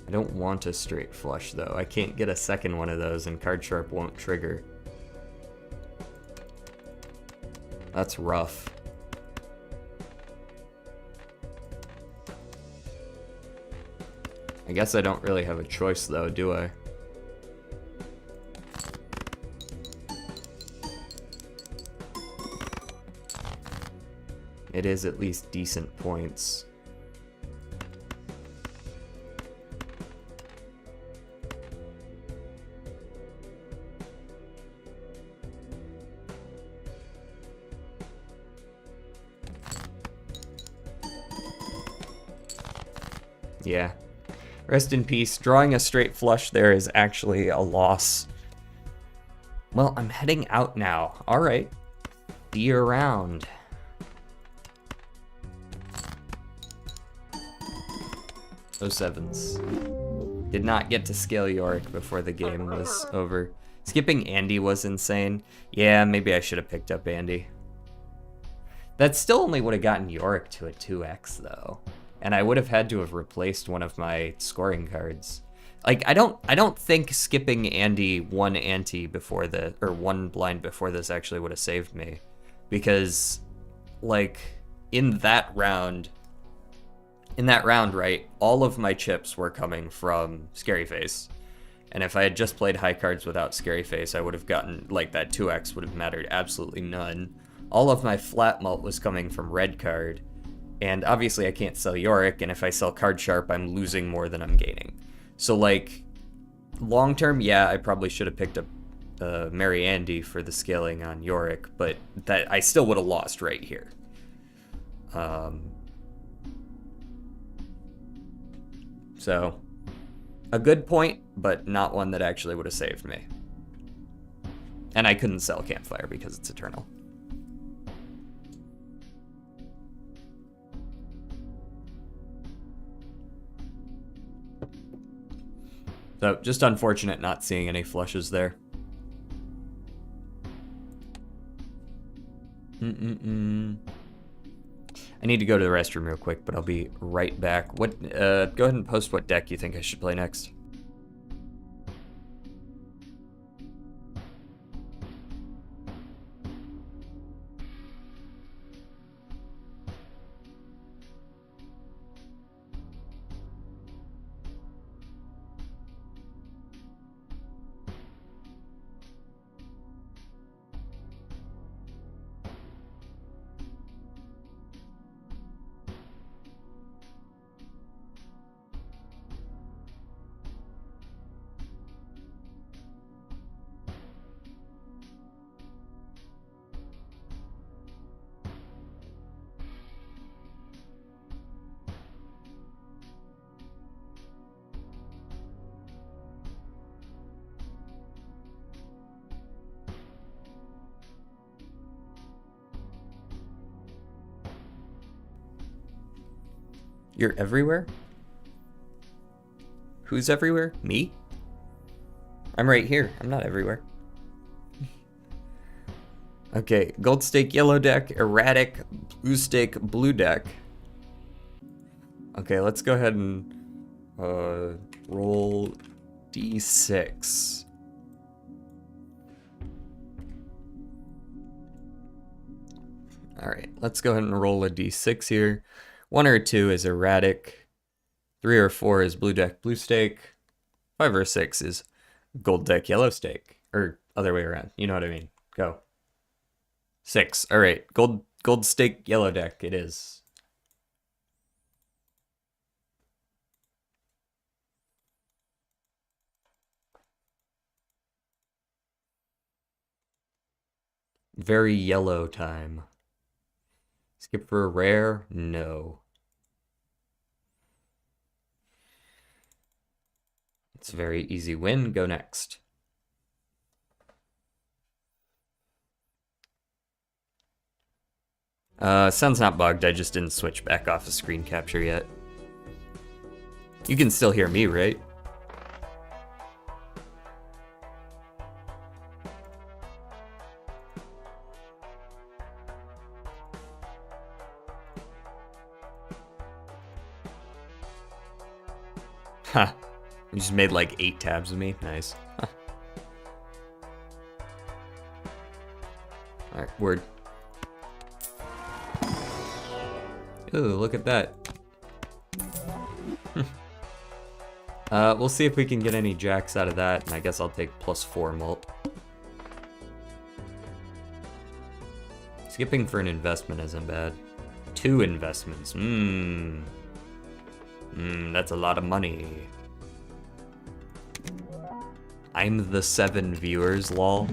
I don't want a straight flush, though. I can't get a second one of those, and Card Sharp won't trigger. That's rough. I guess I don't really have a choice, though, do I? It is at least decent points. Yeah. Rest in peace. Drawing a straight flush there is actually a loss. Well, I'm heading out now. Alright. See you around. Oh, sevens. Did not get to scale Yorick before the game was over. Skipping Andy was insane. Yeah, maybe I should have picked up Andy. That still only would have gotten Yorick to a 2x, though. And I would have had to have replaced one of my scoring cards. Like, I don't think skipping Andy one ante before the, or one blind before this actually would have saved me. Because, like, in that round, right, all of my chips were coming from Scary Face. And if I had just played high cards without Scary Face, I would have gotten, like, that 2x would have mattered absolutely none. All of my flat mult was coming from red card. And obviously I can't sell Yorick, and if I sell Card Sharp, I'm losing more than I'm gaining. So, like, long term, yeah, I probably should have picked up Mary Andy for the scaling on Yorick, but that I still would have lost right here. So, a good point, but not one that actually would have saved me. And I couldn't sell Campfire because it's Eternal. So, just unfortunate not seeing any flushes there. I need to go to the restroom real quick, but I'll be right back. Go ahead and post what deck you think I should play next. You're everywhere? Who's everywhere? Me? I'm right here. I'm not everywhere. Okay, gold stake, yellow deck, erratic, blue stake, blue deck. Okay, let's go ahead and roll d6. All right, let's go ahead and roll a d6 here. 1 or 2 is erratic. 3 or 4 is blue deck, blue stake. 5 or 6 is gold deck, yellow stake. Or other way around, you know what I mean. Go. 6, all right, gold stake, yellow deck it is. Very yellow time. Skip for a rare? No. It's a very easy win. Go next. Sound's not bugged. I just didn't switch back off of screen capture yet. You can still hear me, right? Huh. You just made like 8 tabs of me. Nice. Huh. Alright, word. Ooh, look at that. We'll see if we can get any jacks out of that, and I guess I'll take +4 mult. Skipping for an investment isn't bad. 2 investments. That's a lot of money. I'm the 7 viewers, lol.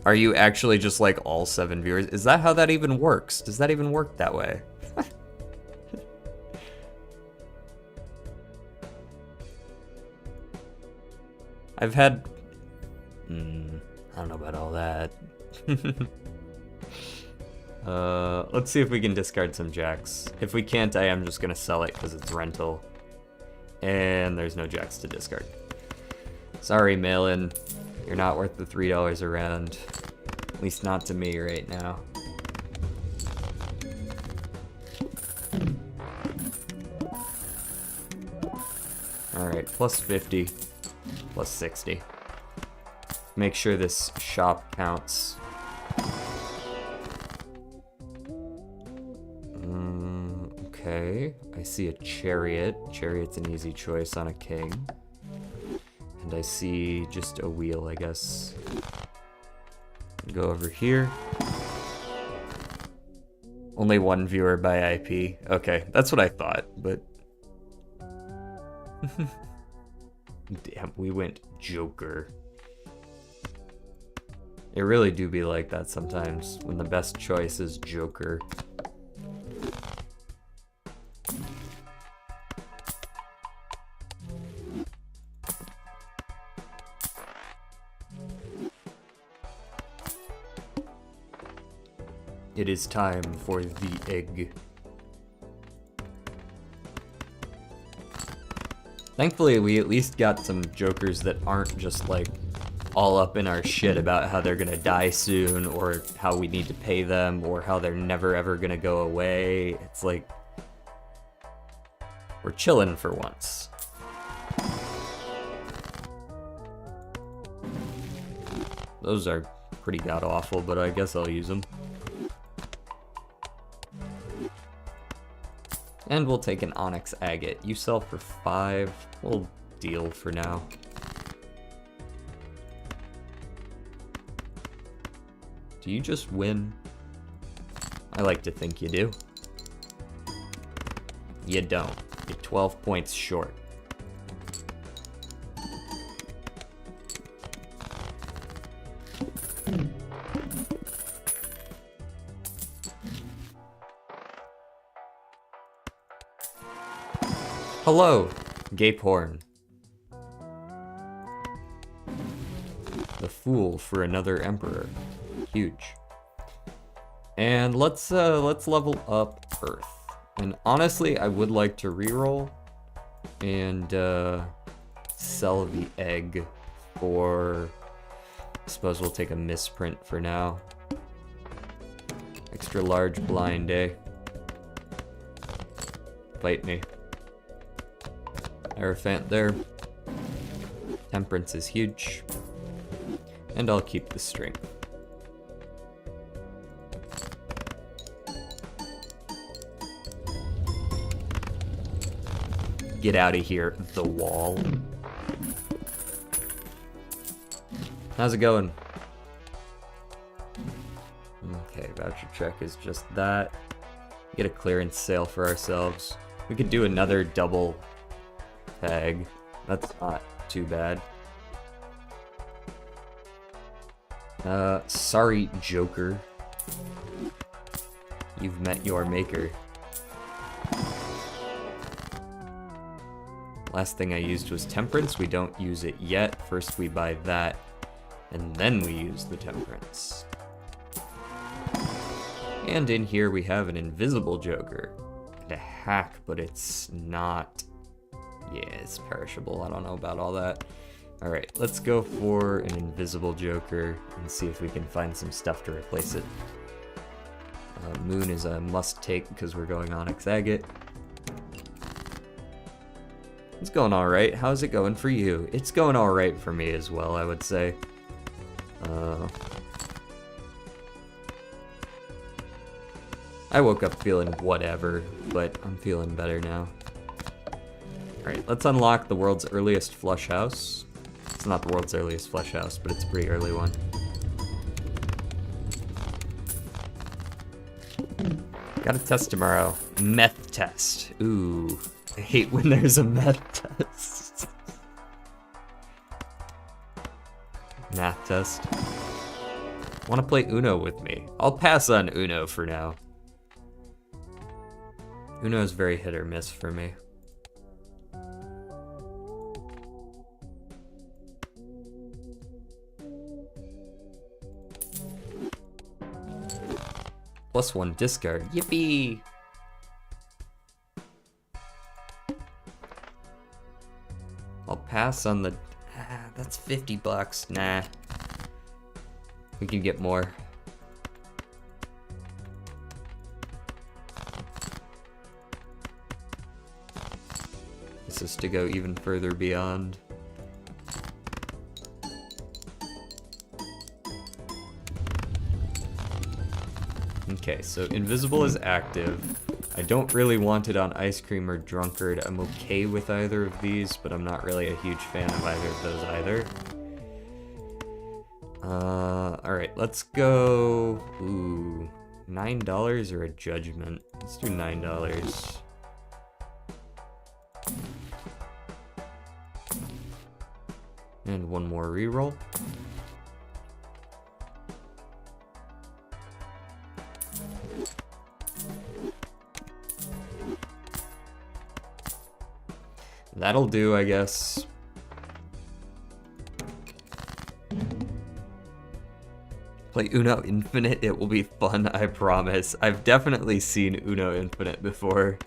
Are you actually just like all 7 viewers? Is that how that even works? Does that even work that way? I've had... I don't know about all that. Let's see if we can discard some jacks. If we can't, I am just gonna sell it because it's rental. And there's no jacks to discard. Sorry, mail-in. You're not worth the $3 a round. At least not to me right now. Alright, +50. +60. Make sure this shop counts. Okay, I see a chariot. Chariot's an easy choice on a king. And I see just a wheel, I guess. Go over here. Only 1 viewer by IP. Okay, that's what I thought, but... Damn, we went Joker. It really do be like that sometimes, when the best choice is Joker. It is time for the egg. Thankfully, we at least got some jokers that aren't just like all up in our shit about how they're gonna die soon, or how we need to pay them, or how they're never ever gonna go away. It's like, we're chilling for once. Those are pretty god-awful, but I guess I'll use them. And we'll take an Onyx Agate. You sell for 5. We'll deal for now. Do you just win? I like to think you do. You don't. You're 12 points short. Hello, Gape Horn. The fool for another emperor. Huge. And let's level up Earth. And honestly, I would like to reroll, And sell the egg for, I suppose we'll take a misprint for now. Extra large blind, eh? Fight me. Hierophant there. Temperance is huge. And I'll keep the string. Get out of here, the wall. How's it going? Okay, voucher check is just that. Get a clearance sale for ourselves. We could do another double tag. That's not too bad. Sorry, Joker. You've met your maker. Last thing I used was Temperance. We don't use it yet. First we buy that, and then we use the Temperance. And in here we have an invisible Joker. And a hack, but it's not... Yeah, it's perishable. I don't know about all that. Alright, let's go for an invisible Joker and see if we can find some stuff to replace it. Moon is a must-take because we're going Onyx Agate. It's going alright. How's it going for you? It's going alright for me as well, I would say. I woke up feeling whatever, but I'm feeling better now. Alright, let's unlock the world's earliest flush house. It's not the world's earliest flush house, but it's a pretty early one. Got a test tomorrow. Meth test. Ooh, I hate when there's a meth test. Math test. Want to play Uno with me? I'll pass on Uno for now. Uno is very hit or miss for me. +1 discard. Yippee! I'll pass on the... that's 50 bucks. Nah. We can get more. This is to go even further beyond. Okay, so Invisible is active. I don't really want it on Ice Cream or Drunkard. I'm okay with either of these, but I'm not really a huge fan of either of those either. Alright, let's go... Ooh, $9 or a Judgment? Let's do $9. And one more reroll. That'll do, I guess. Play Uno Infinite, it will be fun, I promise. I've definitely seen Uno Infinite before.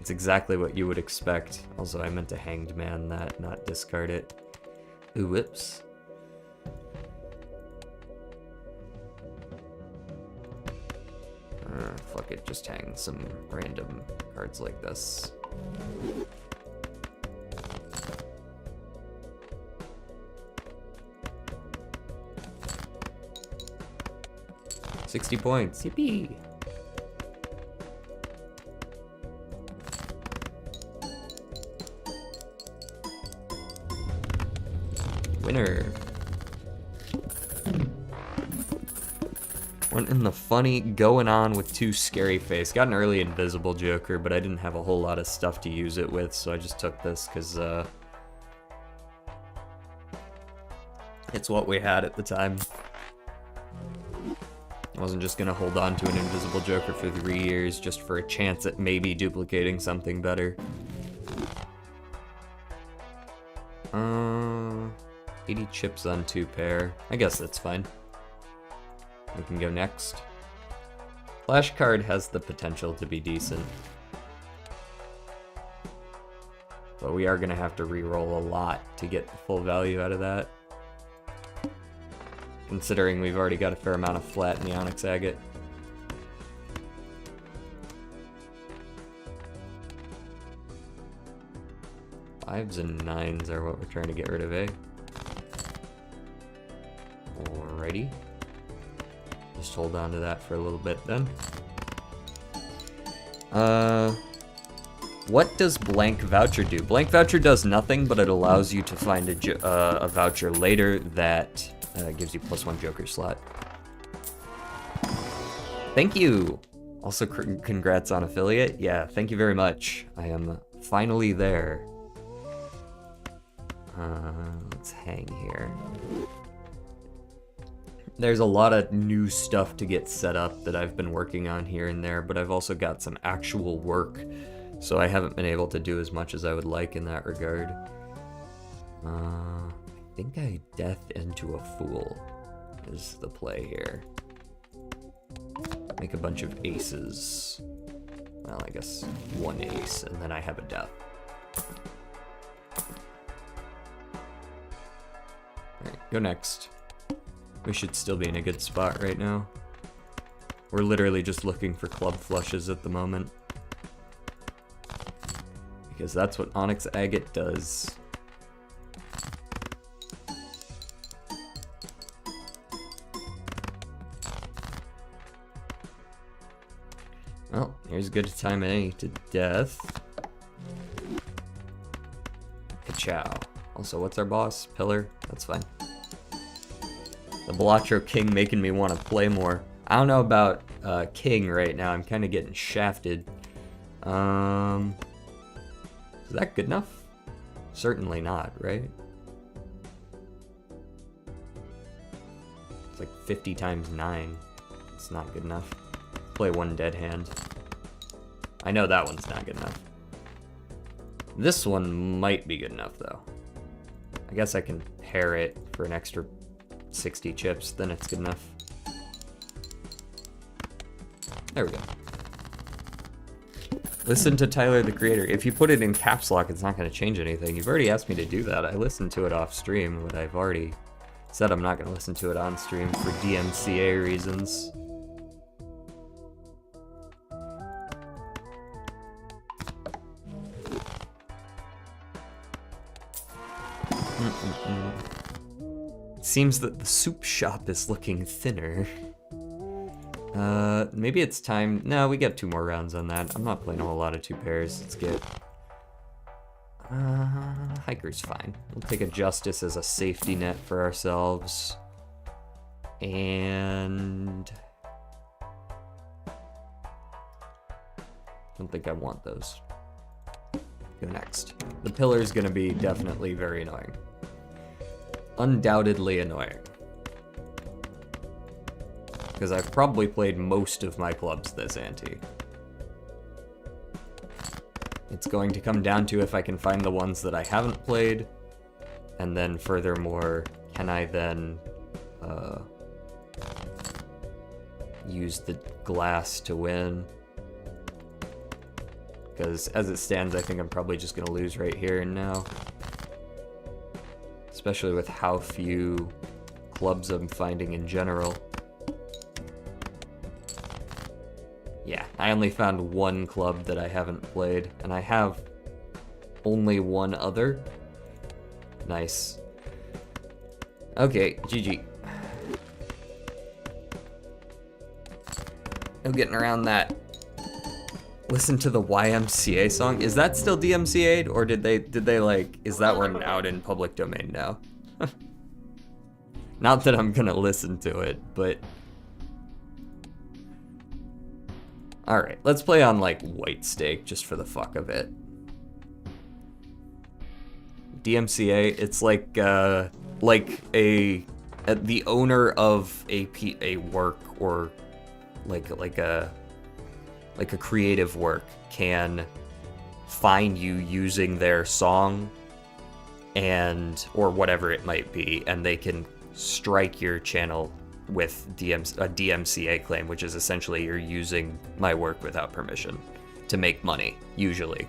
It's exactly what you would expect. Also, I meant to Hanged Man that, not discard it. Ooh, whoops. Fuck it, just hang some random cards like this. $60 points, yippee! Winner. One in the funny going on with 2 Scary Face. Got an early Invisible Joker, but I didn't have a whole lot of stuff to use it with, so I just took this because it's what we had at the time. I wasn't just gonna hold on to an Invisible Joker for 3 years just for a chance at maybe duplicating something better. 80 chips on 2 pair. I guess that's fine. We can go next. Flashcard has the potential to be decent. But we are going to have to re-roll a lot to get the full value out of that. Considering we've already got a fair amount of flat in the Onyx Agate. Fives and nines are what we're trying to get rid of, eh? Alrighty. Just hold on to that for a little bit then. What does blank voucher do? Blank voucher does nothing, but it allows you to find a voucher later that gives you +1 Joker slot. Thank you! Also, congrats on affiliate. Yeah, thank you very much. I am finally there. Let's hang here. There's a lot of new stuff to get set up that I've been working on here and there, but I've also got some actual work, so I haven't been able to do as much as I would like in that regard. I think I death into a fool is the play here. Make a bunch of aces. Well, I guess one ace, and then I have a death. Alright, go next. We should still be in a good spot right now. We're literally just looking for club flushes at the moment. Because that's what Onyx Agate does. Well, here's a good time at any to death. Ka-chow. Also, what's our boss? Pillar? That's fine. The Balatro King making me want to play more. I don't know about King right now. I'm kind of getting shafted. Is that good enough? Certainly not, right? It's like 50 times 9. It's not good enough. Play one dead hand. I know that one's not good enough. This one might be good enough, though. I guess I can pair it for an extra 60 chips, then it's good enough. There we go. Listen to Tyler, the Creator. If you put it in caps lock, it's not going to change anything. You've already asked me to do that. I listened to it off stream, but I've already said I'm not going to listen to it on stream for DMCA reasons. Seems that the soup shop is looking thinner. Maybe it's time. No, we get 2 more rounds on that. I'm not playing a whole lot of 2 pairs. Let's get Hiker's fine. We'll take a Justice as a safety net for ourselves. And don't think I want those. Go next. The Pillar's gonna be definitely very annoying. Undoubtedly annoying. Because I've probably played most of my clubs this ante. It's going to come down to if I can find the ones that I haven't played, and then furthermore, can I then use the glass to win? Because as it stands, I think I'm probably just going to lose right here and now. Especially with how few clubs I'm finding in general. Yeah, I only found 1 club that I haven't played, and I have only 1 other. Nice. Okay, GG. No getting around that. Listen to the YMCA song. Is that still DMCA'd, or did they like, is that one out in public domain now? Not that I'm gonna listen to it, but alright, let's play on like white stake just for the fuck of it. DMCA, it's like the owner of a work, or like a creative work can find you using their song and or whatever it might be, and they can strike your channel with a DMCA claim, which is essentially you're using my work without permission to make money, usually.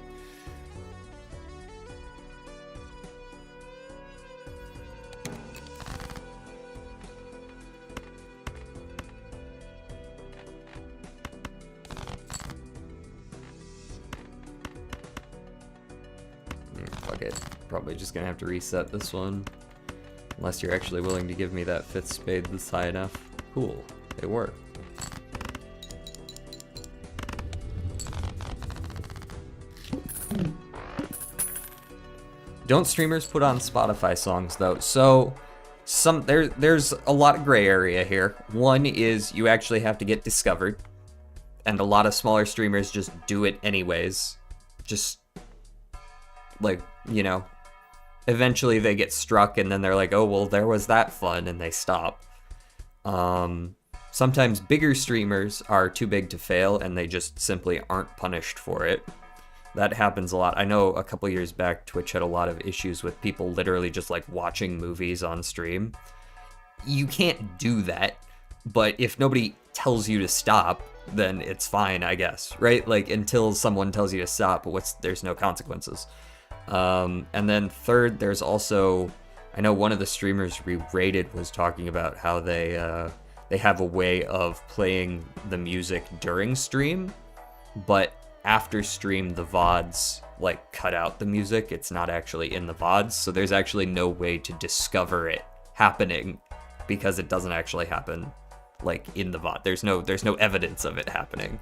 fuck it. Probably just gonna have to reset this one. Unless you're actually willing to give me that 5th spade that's high enough. Cool. It worked. Don't streamers put on Spotify songs though? So there's a lot of gray area here. One is you actually have to get discovered, and a lot of smaller streamers just do it anyways. Just like, you know, eventually they get struck and then they're like, oh well, there was that fun, and they stop. Sometimes bigger streamers are too big to fail and they just simply aren't punished for it. That happens a lot. I know a couple years back, Twitch had a lot of issues with people literally just like watching movies on stream. You can't do that, but if nobody tells you to stop, then it's fine, I guess, right? Like, until someone tells you to stop, there's no consequences. And then third, there's also, I know one of the streamers we rated was talking about how they have a way of playing the music during stream, but after stream, the VODs like cut out the music. It's not actually in the VODs, so there's actually no way to discover it happening because it doesn't actually happen like in the VOD. There's no evidence of it happening.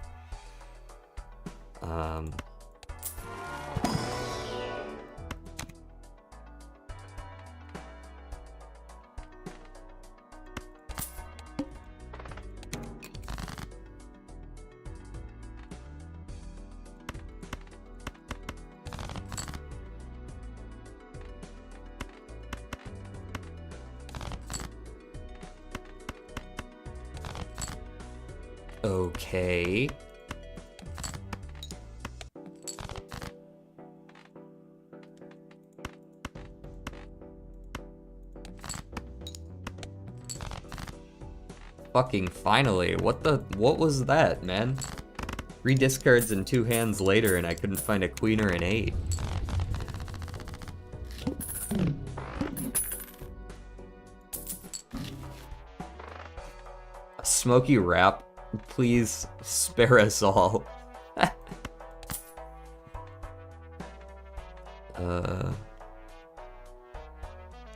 Okay. Fucking finally. What was that, man? 3 discards and 2 hands later and I couldn't find a queen or an 8. A smoky rap? Please spare us all.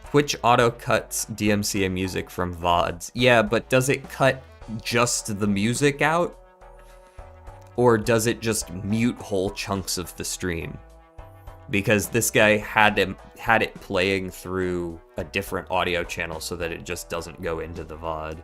Twitch auto cuts DMCA music from VODs. Yeah, but does it cut just the music out? Or does it just mute whole chunks of the stream? Because this guy had it playing through a different audio channel so that it just doesn't go into the VOD.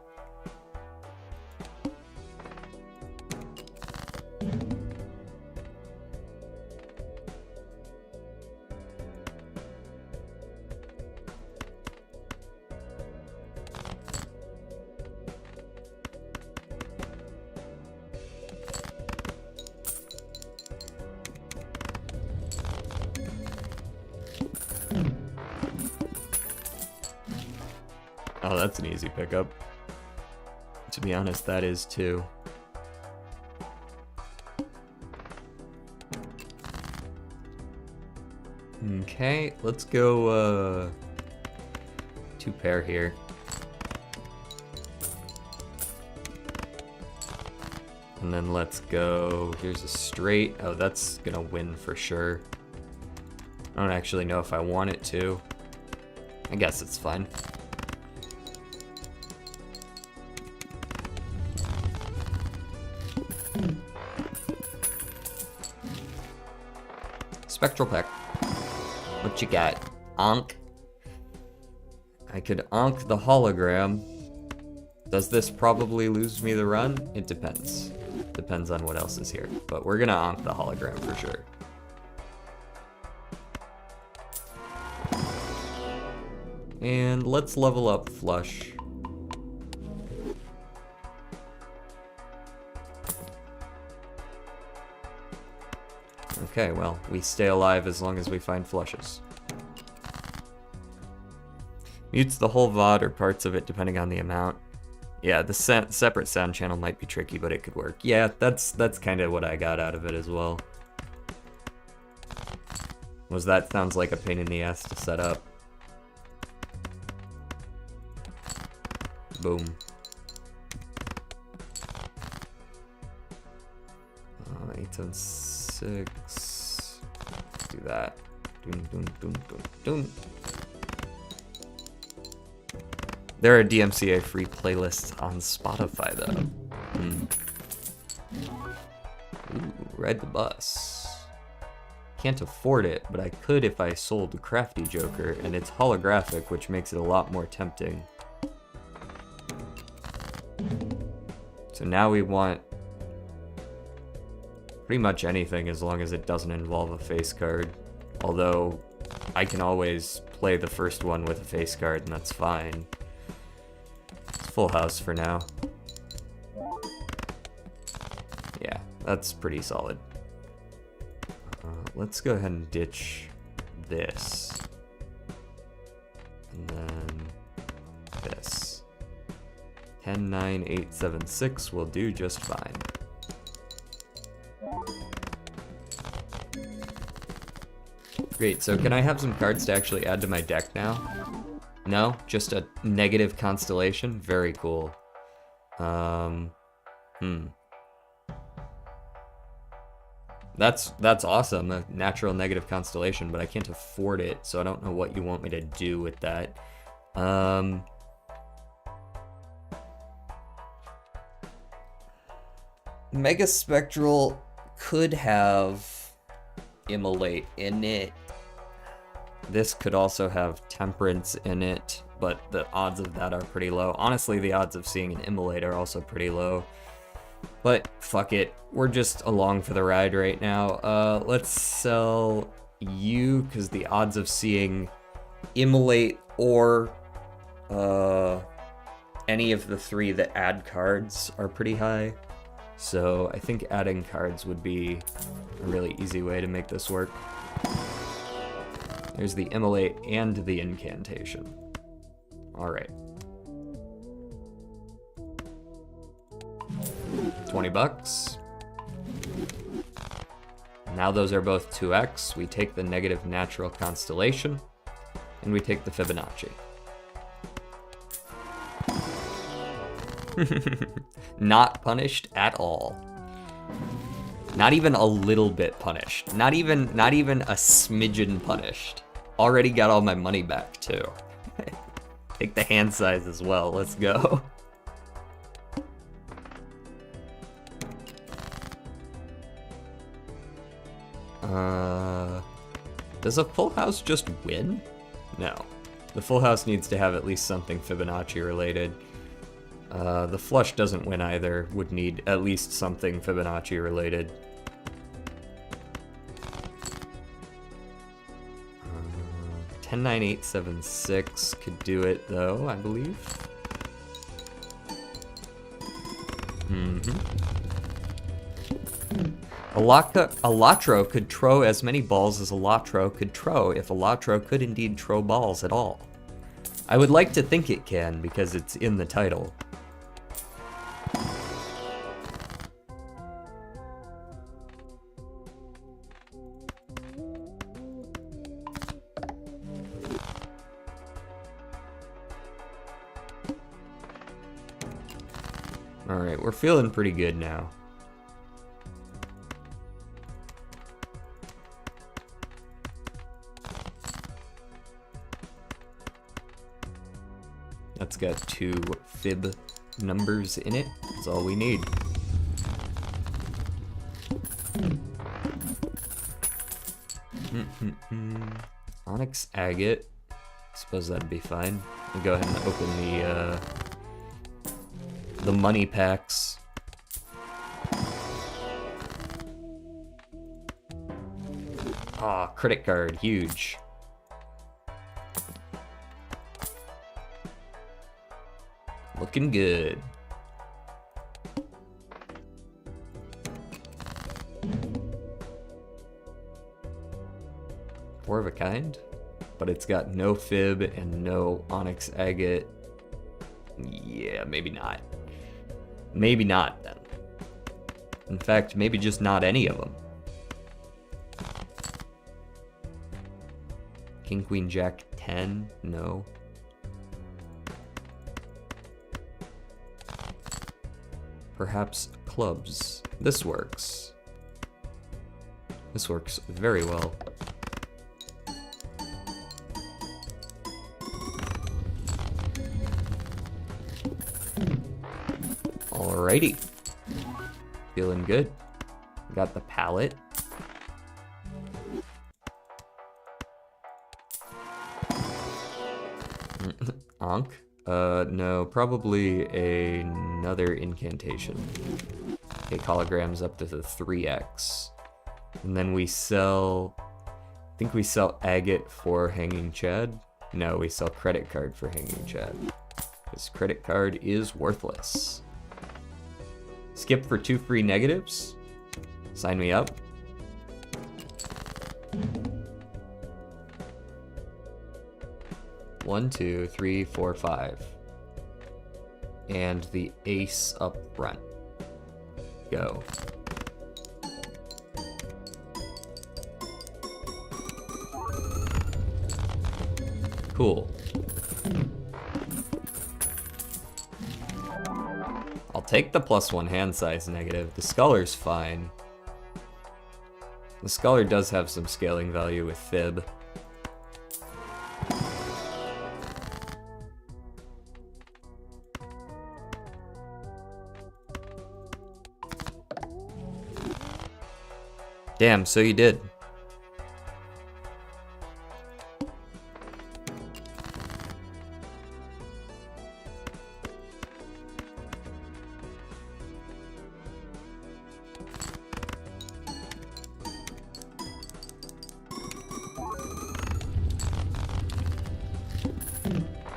Oh, that's an easy pickup. To be honest, that is too. Okay, let's go 2 pair here. And then let's go, here's a straight. Oh, that's gonna win for sure. I don't actually know if I want it to. I guess it's fine. Spectral Peck. What you got? Onk? I could onk the hologram. Does this probably lose me the run? It depends. Depends on what else is here. But we're gonna onk the hologram for sure. And let's level up flush. Okay, well, we stay alive as long as we find flushes. Mutes the whole VOD or parts of it depending on the amount. Yeah, the separate sound channel might be tricky, but it could work. Yeah, that's kind of what I got out of it as well. That sounds like a pain in the ass to set up. Boom. 8 and 6. Do that. Dun, dun, dun, dun, dun. There are DMCA free playlists on Spotify though. Ooh, ride the bus. Can't afford it, but I could if I sold Crafty Joker, and it's holographic, which makes it a lot more tempting. So now we want pretty much anything as long as it doesn't involve a face card. Although I can always play the first one with a face card, and that's fine. It's full house for now. Yeah, that's pretty solid. Let's go ahead and ditch this. And then this. 10, 9, 8, 7, 6 will do just fine. Great, so can I have some cards to actually add to my deck now? No? Just a negative constellation? Very cool. That's awesome, a natural negative constellation, but I can't afford it, so I don't know what you want me to do with that. Mega Spectral could have Immolate in it. This could also have Temperance in it, but the odds of that are pretty low. Honestly, the odds of seeing an Immolate are also pretty low. But fuck it, we're just along for the ride right now. Let's sell you, because the odds of seeing Immolate or any of the three that add cards are pretty high. So I think adding cards would be a really easy way to make this work. There's the Immolate and the Incantation. Alright. 20 bucks. Now those are both 2x. We take the negative natural constellation, and we take the Fibonacci. Not punished at all. Not even a little bit punished. Not even a smidgen punished. Already got all my money back too. Take the hand size as well. Let's go. Does a full house just win? No. The full house needs to have at least something Fibonacci related. The flush doesn't win either, would need at least something Fibonacci related. 10, 9, 8, 7, 6 could do it though, I believe. A Latro could throw as many balls as a Latro could throw if a Latro could indeed throw balls at all. I would like to think it can because it's in the title. Alright, we're feeling pretty good now. That's got 2 fib numbers in it. That's all we need. Onyx agate. Suppose that'd be fine. We'll go ahead and open the money packs. Ah, credit card, huge. Looking good. Four of a kind, but it's got no fib and no onyx agate. Yeah, maybe not. Maybe not then. In fact, maybe just not any of them. King, Queen, Jack, 10, no. Perhaps clubs. This works. This works very well. Alrighty. Feeling good. Got the pallet. Onk. No, probably another incantation. Okay, holograms up to the 3x. And then we sell... I think we sell agate for Hanging Chad. No, we sell credit card for Hanging Chad. This credit card is worthless. Skip for 2 free negatives. Sign me up. One, two, three, four, 5. And the ace up front. Go. Cool. I'll take the +1 hand size negative. The Sculler's fine. The Sculler does have some scaling value with Fib. Damn, so you did.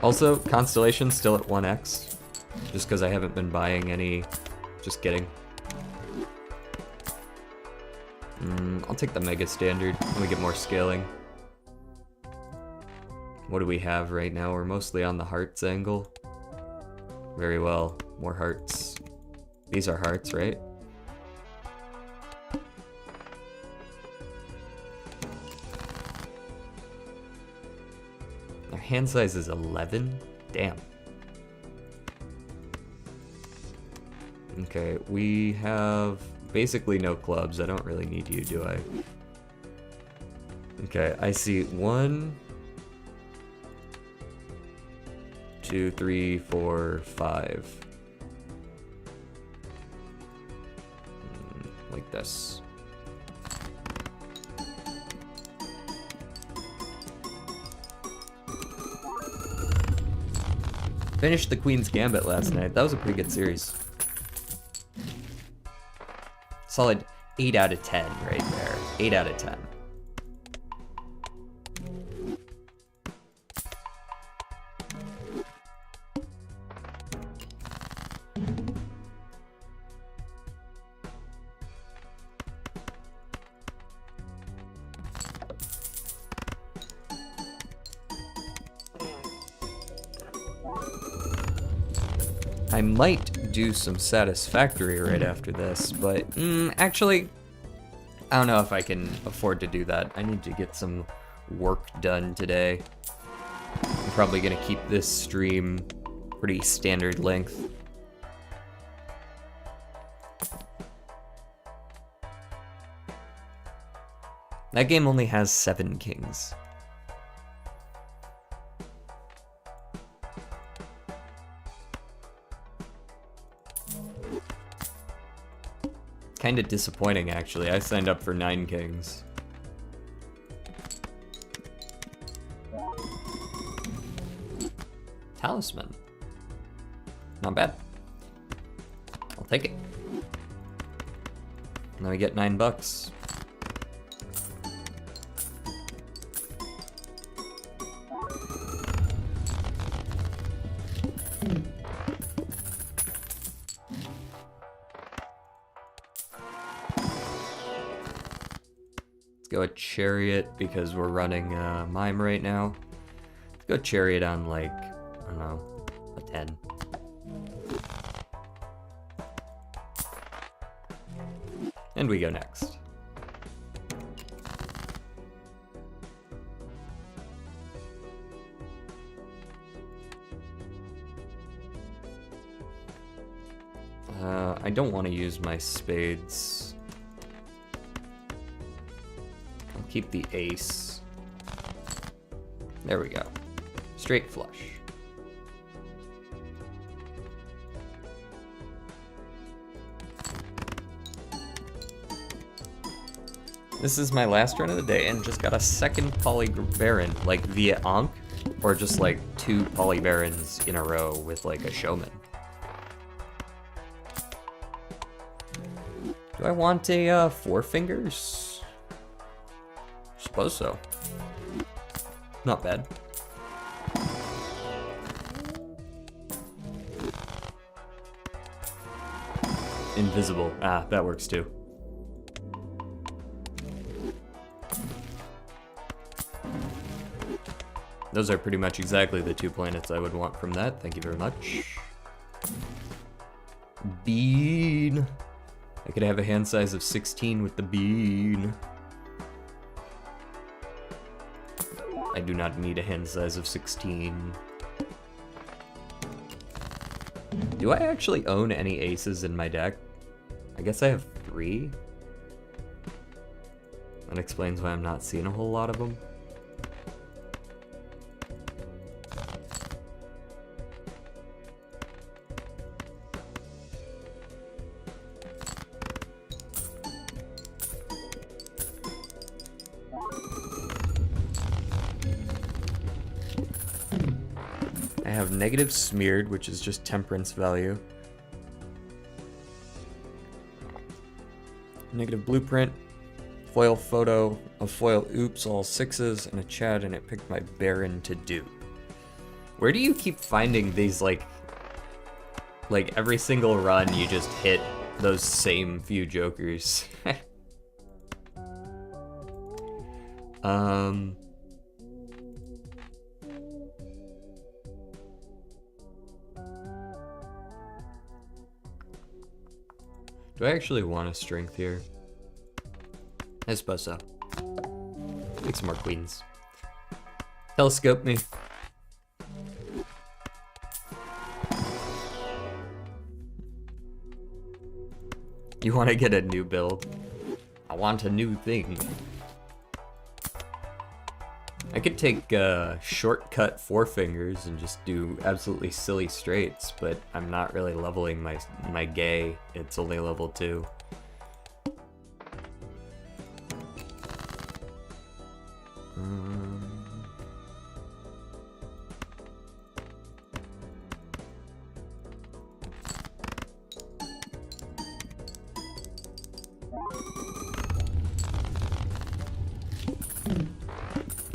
Also, Constellation's still at 1x, just because I haven't been buying any. Just kidding. I'll take the Mega Standard, and we get more scaling. What do we have right now? We're mostly on the hearts angle. Very well, more hearts. These are hearts, right? Our hand size is 11? Damn. Okay, we have basically no clubs. I don't really need you, do I? Okay, I see 1, 2, 3, 4, 5. Like this. Finished the Queen's Gambit last night. That was a pretty good series. Solid 8 out of 10 right there. 8 out of 10. I might do some Satisfactory right after this, but actually, I don't know if I can afford to do that. I need to get some work done today. I'm probably gonna keep this stream pretty standard length. That game only has 7 kings. Kind of disappointing, actually. I signed up for 9 kings. Talisman. Not bad. I'll take it. And then we get $9. Go a Chariot because we're running Mime right now. Let's go Chariot on like, I don't know, a 10. And we go next. I don't want to use my spades. I'll keep the ace. There we go. Straight flush. This is my last run of the day and just got a second Poly Baron, like via Ankh, or just like 2 Poly Barons in a row with like a Showman. Do I want a 4 fingers? Suppose so. Not bad. Invisible. Ah, that works too. Those are pretty much exactly the 2 planets I would want from that. Thank you very much. Bean. I could have a hand size of 16 with the bean. I do not need a hand size of 16. Do I actually own any aces in my deck? I guess I have 3. That explains why I'm not seeing a whole lot of them. I have negative smeared, which is just temperance value. Negative blueprint, foil photo, a foil oops, all 6s, and a Chad, and it picked my Baron to dupe. Where do you keep finding these, like every single run you just hit those same few jokers? Do I actually want a strength here? I suppose so. Take some more queens. Telescope me. You want to get a new build? I want a new thing. I could take shortcut 4 fingers and just do absolutely silly straights, but I'm not really leveling my gay. It's only level 2.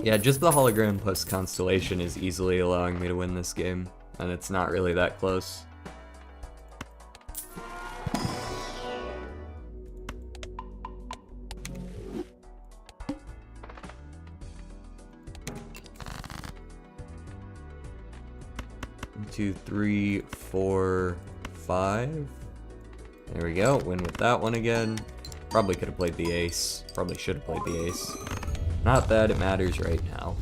Yeah, just the hologram plus constellation is easily allowing me to win this game, and it's not really that close. One, 2, 3, 4, 5. There we go, win with that one again. Probably could have played the ace. Probably should have played the ace. Not that it matters right now.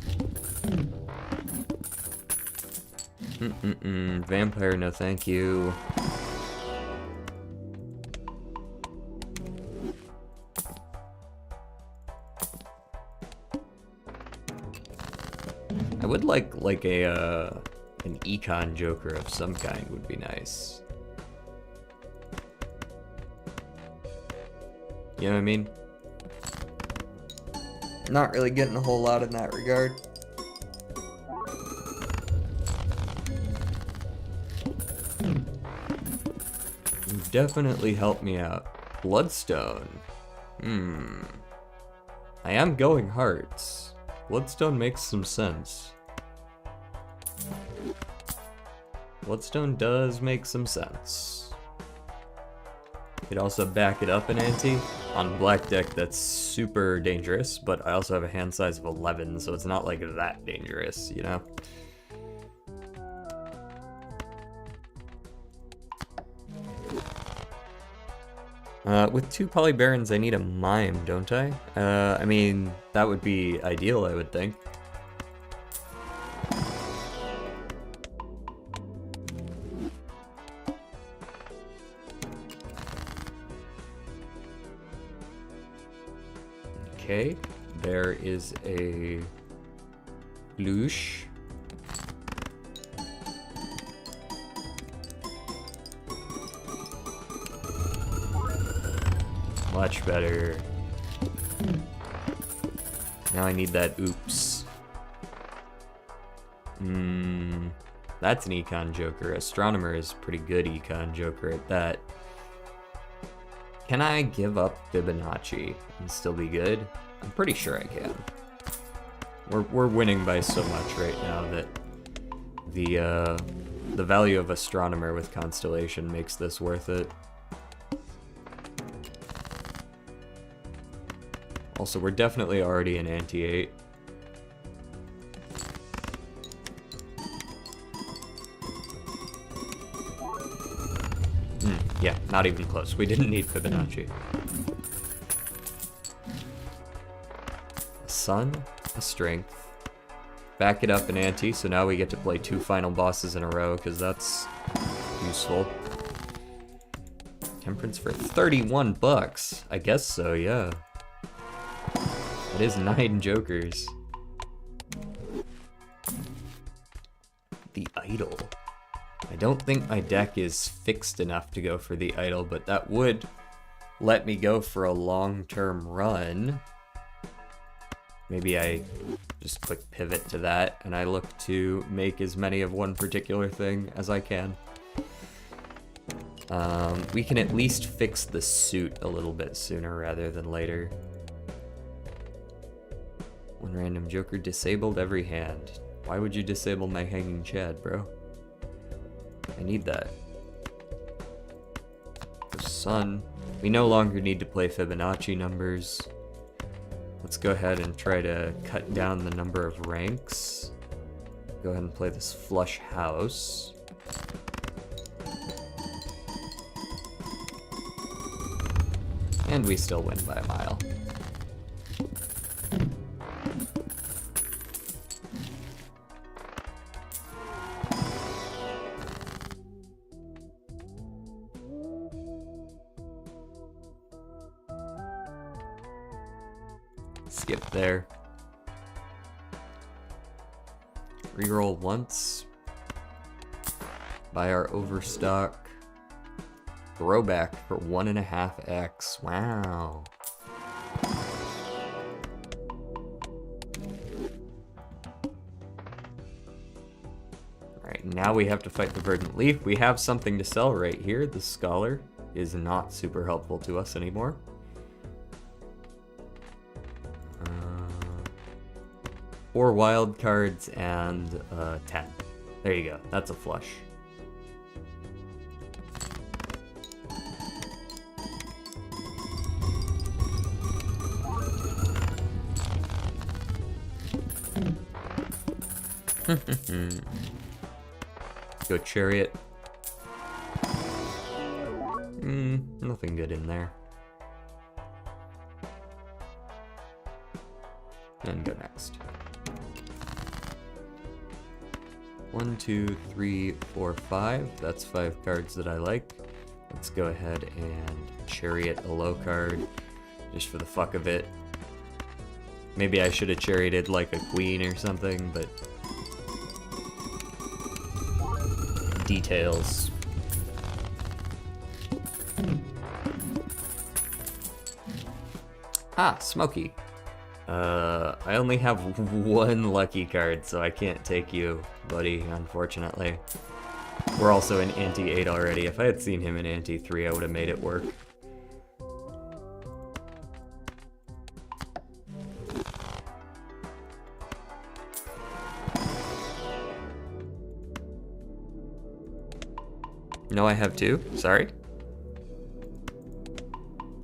Vampire, no thank you. I would like a an econ joker of some kind would be nice. You know what I mean? Not really getting a whole lot in that regard. You definitely helped me out. Bloodstone. I am going hearts. Bloodstone makes some sense. Bloodstone does make some sense. Could also back it up an ante. On black deck, that's super dangerous, but I also have a hand size of 11, so it's not like that dangerous, you know? With 2 Poly Barons, I need a Mime, don't I? I mean, that would be ideal, I would think. Okay, there is a Loosh. Much better. Now I need that oops. That's an econ joker. Astronomer is pretty good econ joker at that. Can I give up Fibonacci and still be good? I'm pretty sure I can. We're winning by so much right now that the value of Astronomer with Constellation makes this worth it. Also, we're definitely already in anti-8. Yeah, not even close. We didn't need Fibonacci. A sun, a strength. Back it up in ante, so now we get to play 2 final bosses in a row, because that's useful. Temperance for 31 bucks. I guess so, yeah. It is 9 jokers. The Idol. I don't think my deck is fixed enough to go for the Idol, but that would let me go for a long-term run. Maybe I just quick pivot to that, and I look to make as many of one particular thing as I can. We can at least fix the suit a little bit sooner rather than later. One random joker disabled every hand. Why would you disable my hanging Chad, bro? I need that. The sun. We no longer need to play Fibonacci numbers. Let's go ahead and try to cut down the number of ranks. Go ahead and play this flush house. And we still win by a mile. Skip there. Reroll once. Buy our overstock. Throwback for 1.5x. Wow. Alright, now we have to fight the Verdant Leaf. We have something to sell right here. The Scholar is not super helpful to us anymore. 4 wild cards and 10. There you go. That's a flush. Go Chariot. Nothing good in there. And go next. 1, 2, 3, 4, 5. That's 5 cards that I like. Let's go ahead and Chariot a low card, just for the fuck of it. Maybe I should have charioted like a queen or something, but details. Ah, Smokey. I only have 1 lucky card, so I can't take you, buddy, unfortunately. We're also in Ante-8 already. If I had seen him in Ante-3, I would have made it work. No, I have 2? Sorry?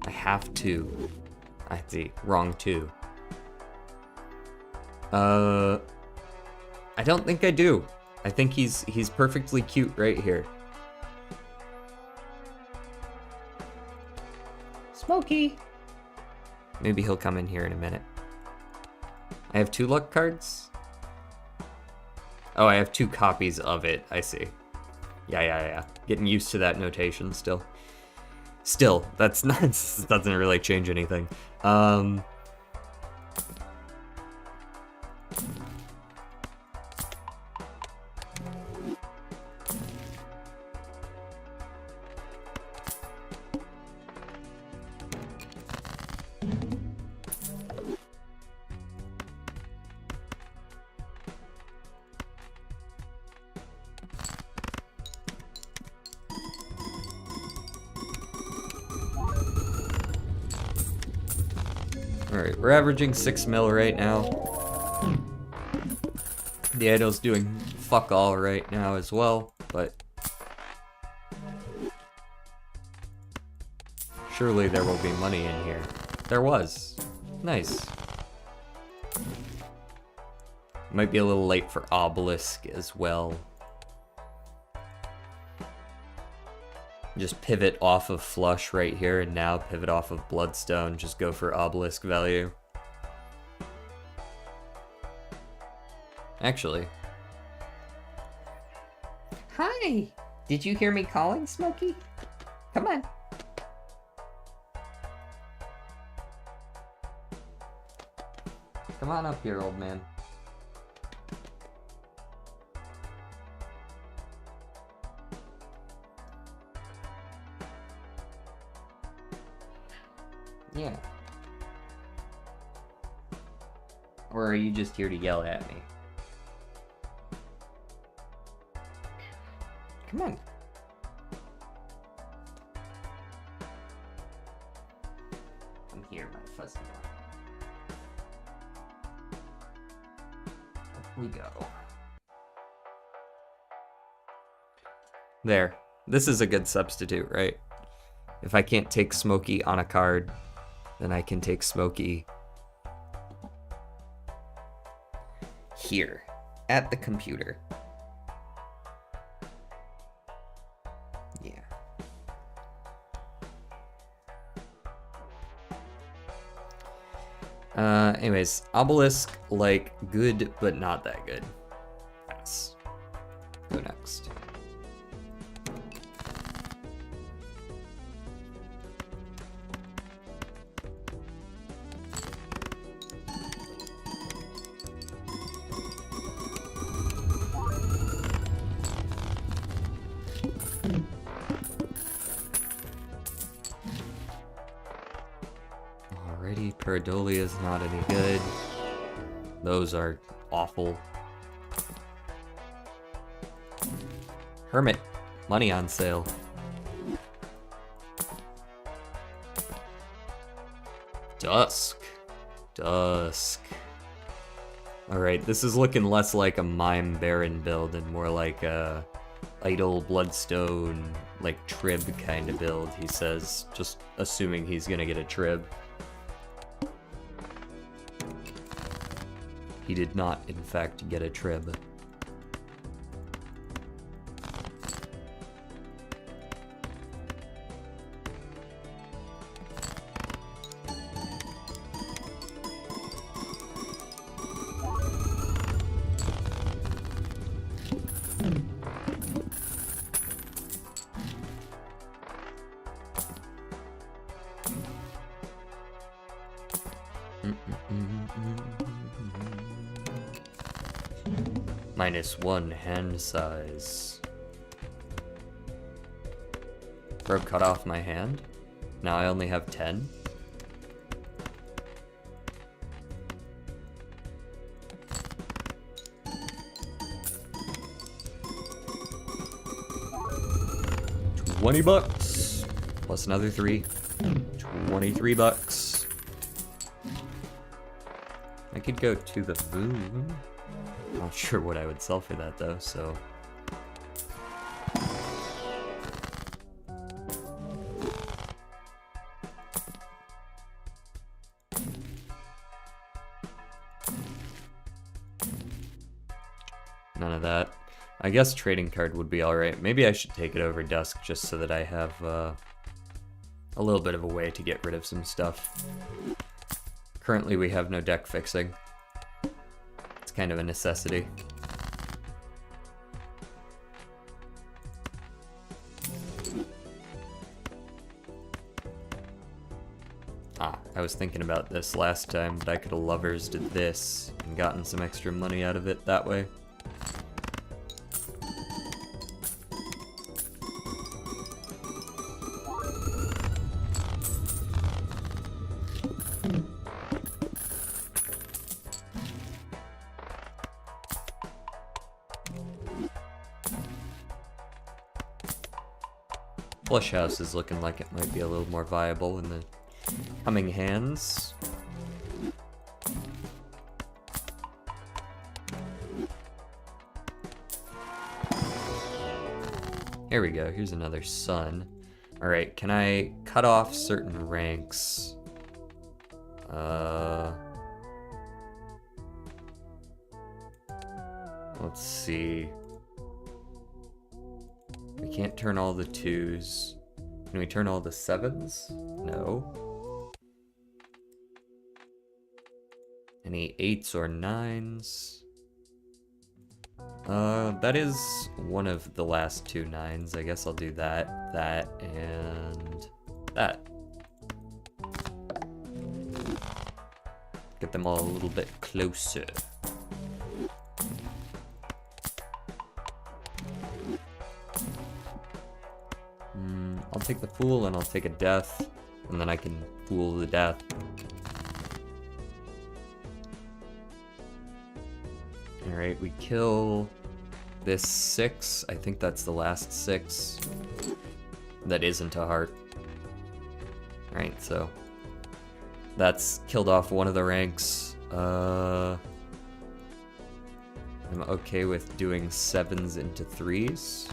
I have 2. I see. Wrong 2. I don't think I do. I think he's perfectly cute right here. Smokey! Maybe he'll come in here in a minute. I have 2 luck cards? Oh, I have 2 copies of it. I see. Yeah. Getting used to that notation still. Still, that's not, doesn't really change anything. Alright, we're averaging 6 mil right now. The idol's doing fuck all right now as well, but surely there will be money in here. There was. Nice. Might be a little late for Obelisk as well. Just pivot off of Flush right here, and now pivot off of Bloodstone. Just go for Obelisk value. Actually. Hi! Did you hear me calling, Smokey? Come on. Come on up here, old man. Yeah. Or are you just here to yell at me? Come on. I'm here, my fuzzy one. Up we go. There. This is a good substitute, right? If I can't take Smokey on a card, then I can take Smokey here, at the computer. Yeah. Anyways, Obelisk, like, good, but not that good. Yes. Go next. Pareidolia is not any good. Those are awful. Hermit. Money on sale. Dusk. Alright, this is looking less like a Mime Baron build and more like a Idol Bloodstone, like Trib kind of build, he says. Just assuming he's gonna get a Trib. He did not, in fact, get a Trib. -1 hand size. Bro cut off my hand. Now I only have 10. $20 plus another 3. 23 bucks. I could go to the moon. Not sure what I would sell for that though, so. None of that. I guess trading card would be alright. Maybe I should take it over Dusk just so that I have a little bit of a way to get rid of some stuff. Currently we have no deck fixing. Kind of a necessity. I was thinking about this last time, but I could have lovers did this and gotten some extra money out of it that way. Flush House is looking like it might be a little more viable in the coming hands. Here we go. Here's another sun. All right, can I cut off certain ranks? Let's see. We can't turn all the 2s. Can we turn all the 7s? No. Any 8s or 9s? That is one of the last 2 9s. I guess I'll do that, that, and that. Get them all a little bit closer. I'll take the Fool and I'll take a Death, and then I can Fool the Death. Alright, we kill this 6. I think that's the last 6. That isn't a heart. Alright, so that's killed off one of the ranks. I'm okay with doing 7s into 3s.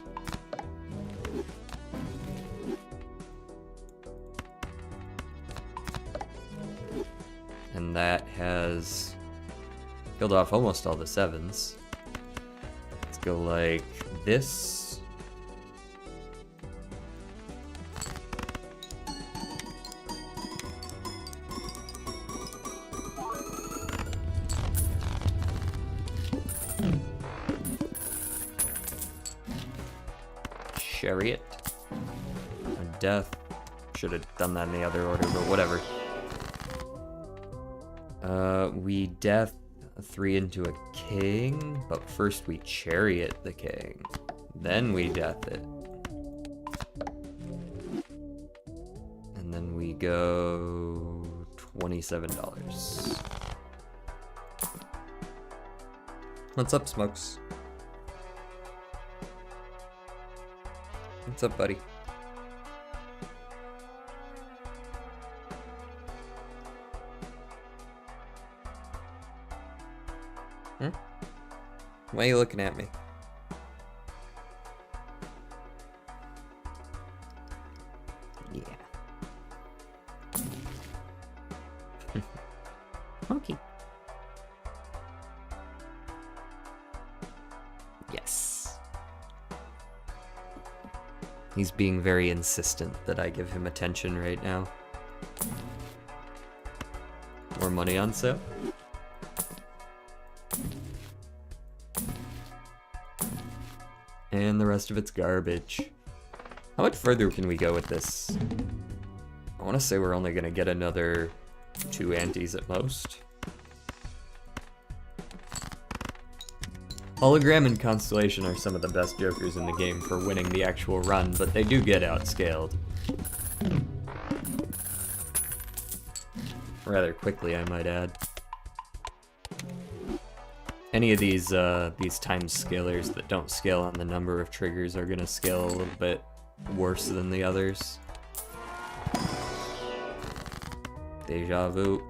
And that has killed off almost all the 7s. Let's go like this. Chariot. A Death. Should have done that in the other order, but whatever. We Death 3 into a King, but first we Chariot the King. Then we Death it. And then we go $27. What's up, Smokes? What's up, buddy? Why are you looking at me? Yeah. Okay. Yes. He's being very insistent that I give him attention right now. More money on sale? And the rest of it's garbage. How much further can we go with this? I want to say we're only going to get another 2 antes at most. Hologram and Constellation are some of the best jokers in the game for winning the actual run, but they do get outscaled. Rather quickly, I might add. Any of these times scalers that don't scale on the number of triggers are gonna scale a little bit worse than the others. Deja vu.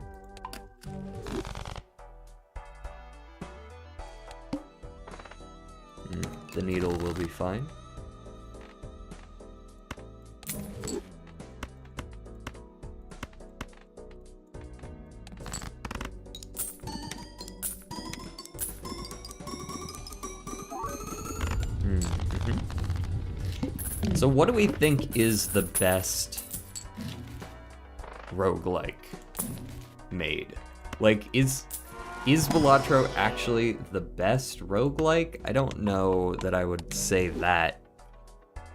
The needle will be fine. So what do we think is the best roguelike made? Like, is Balatro actually the best roguelike? I don't know that I would say that.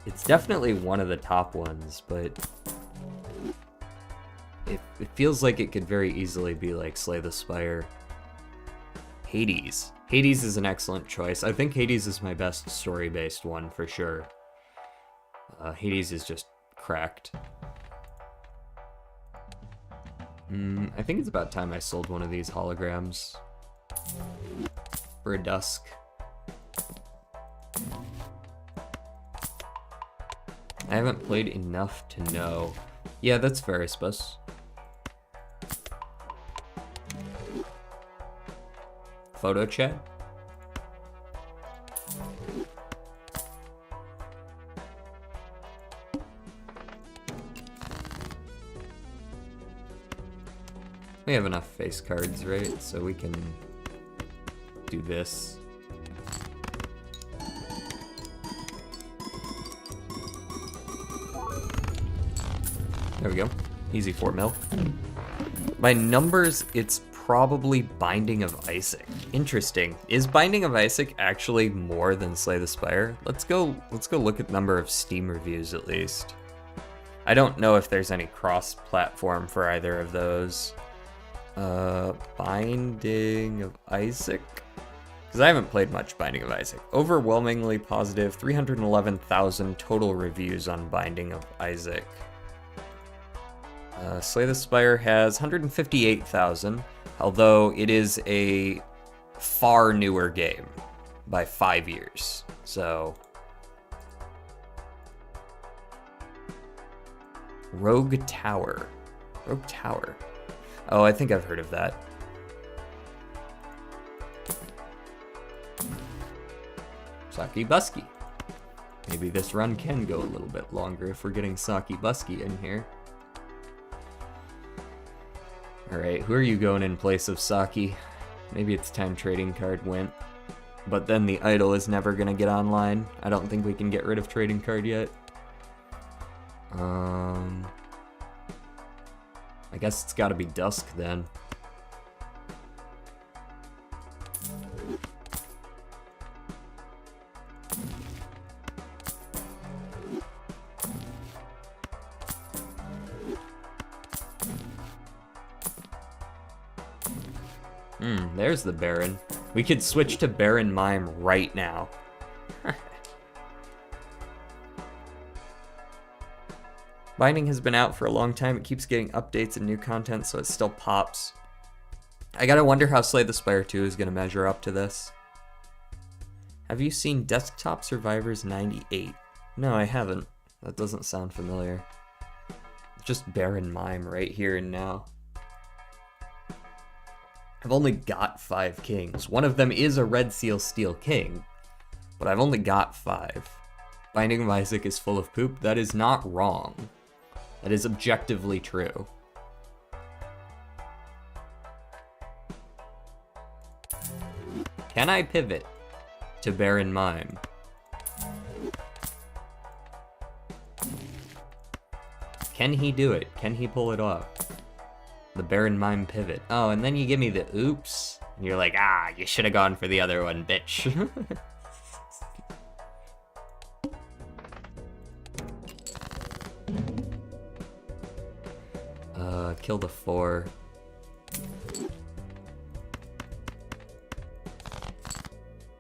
It's definitely one of the top ones, but it feels like it could very easily be like Slay the Spire. Hades. Hades is an excellent choice. I think Hades is my best story-based one for sure. Hades is just cracked. I think it's about time I sold one of these holograms for a dusk. I haven't played enough to know. Yeah, that's fair, I suppose. Photo chat? We have enough face cards, right? So we can do this. There we go. Easy 4 mil. By numbers, it's probably Binding of Isaac. Interesting. Is Binding of Isaac actually more than Slay the Spire? Let's go look at number of Steam reviews at least. I don't know if there's any cross-platform for either of those. Binding of Isaac? Because I haven't played much Binding of Isaac. Overwhelmingly positive, 311,000 total reviews on Binding of Isaac. Slay the Spire has 158,000, although it is a far newer game by 5 years. So, Rogue Tower. Rogue Tower. Oh, I think I've heard of that. Saki Busky. Maybe this run can go a little bit longer if we're getting Saki Busky in here. Alright, who are you going in place of Saki? Maybe it's time trading card went. But then the idol is never gonna get online. I don't think we can get rid of trading card yet. I guess it's gotta be Dusk then. There's the Baron. We could switch to Baron Mime right now. Binding has been out for a long time. It keeps getting updates and new content, so it still pops. I gotta wonder how Slay the Spire 2 is gonna measure up to this. Have you seen Desktop Survivors 98? No, I haven't. That doesn't sound familiar. Just Baron Mime right here and now. I've only got 5 kings. One of them is a Red Seal Steel King, but I've only got 5. Binding of Isaac is full of poop. That is not wrong. That is objectively true. Can I pivot to Baron Mime? Can he do it? Can he pull it off? The Baron Mime pivot. Oh, and then you give me the oops. And you're like, ah, you should have gone for the other one, bitch. Kill the 4.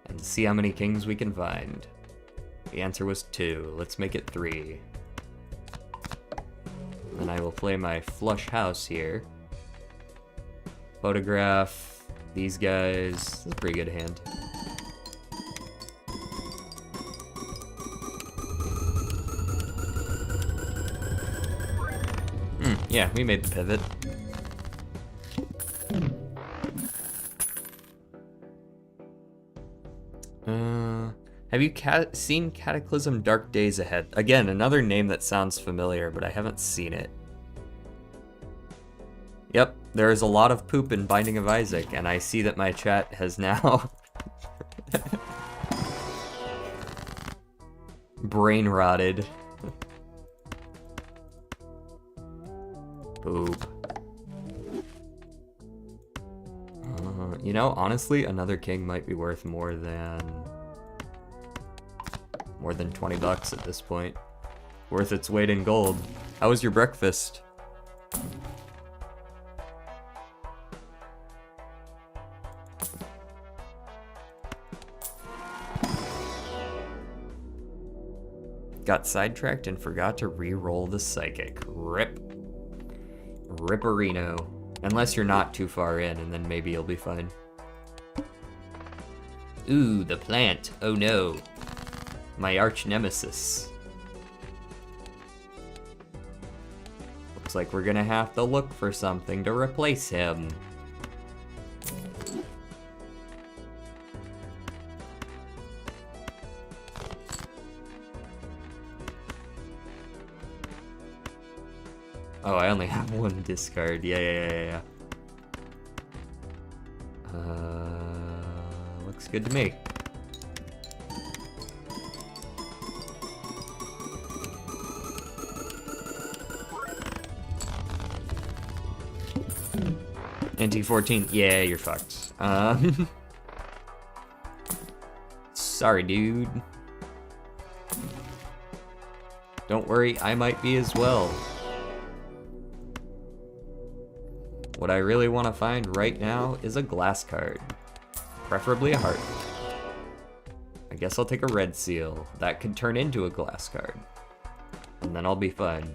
And see how many kings we can find. The answer was 2. Let's make it 3. Then I will play my flush house here. Photograph these guys. This is a pretty good hand. Yeah, we made the pivot. Have you seen Cataclysm Dark Days Ahead? Again, another name that sounds familiar, but I haven't seen it. Yep, there is a lot of poop in Binding of Isaac, and I see that my chat has now brain rotted. Poop. You know, honestly, another king might be worth more than 20 bucks at this point. Worth its weight in gold. How was your breakfast? Got sidetracked and forgot to re-roll the psychic. Rip. Ripperino. Unless you're not too far in, and then maybe you'll be fine. Ooh, the plant. Oh no. My arch nemesis. Looks like we're gonna have to look for something to replace him. Oh, I only have 1 discard. Yeah. good to me. NT14, yeah, you're fucked. Sorry, dude. Don't worry, I might be as well. What I really want to find right now is a glass card. Preferably a heart. I guess I'll take a red seal. That could turn into a glass card. And then I'll be fine.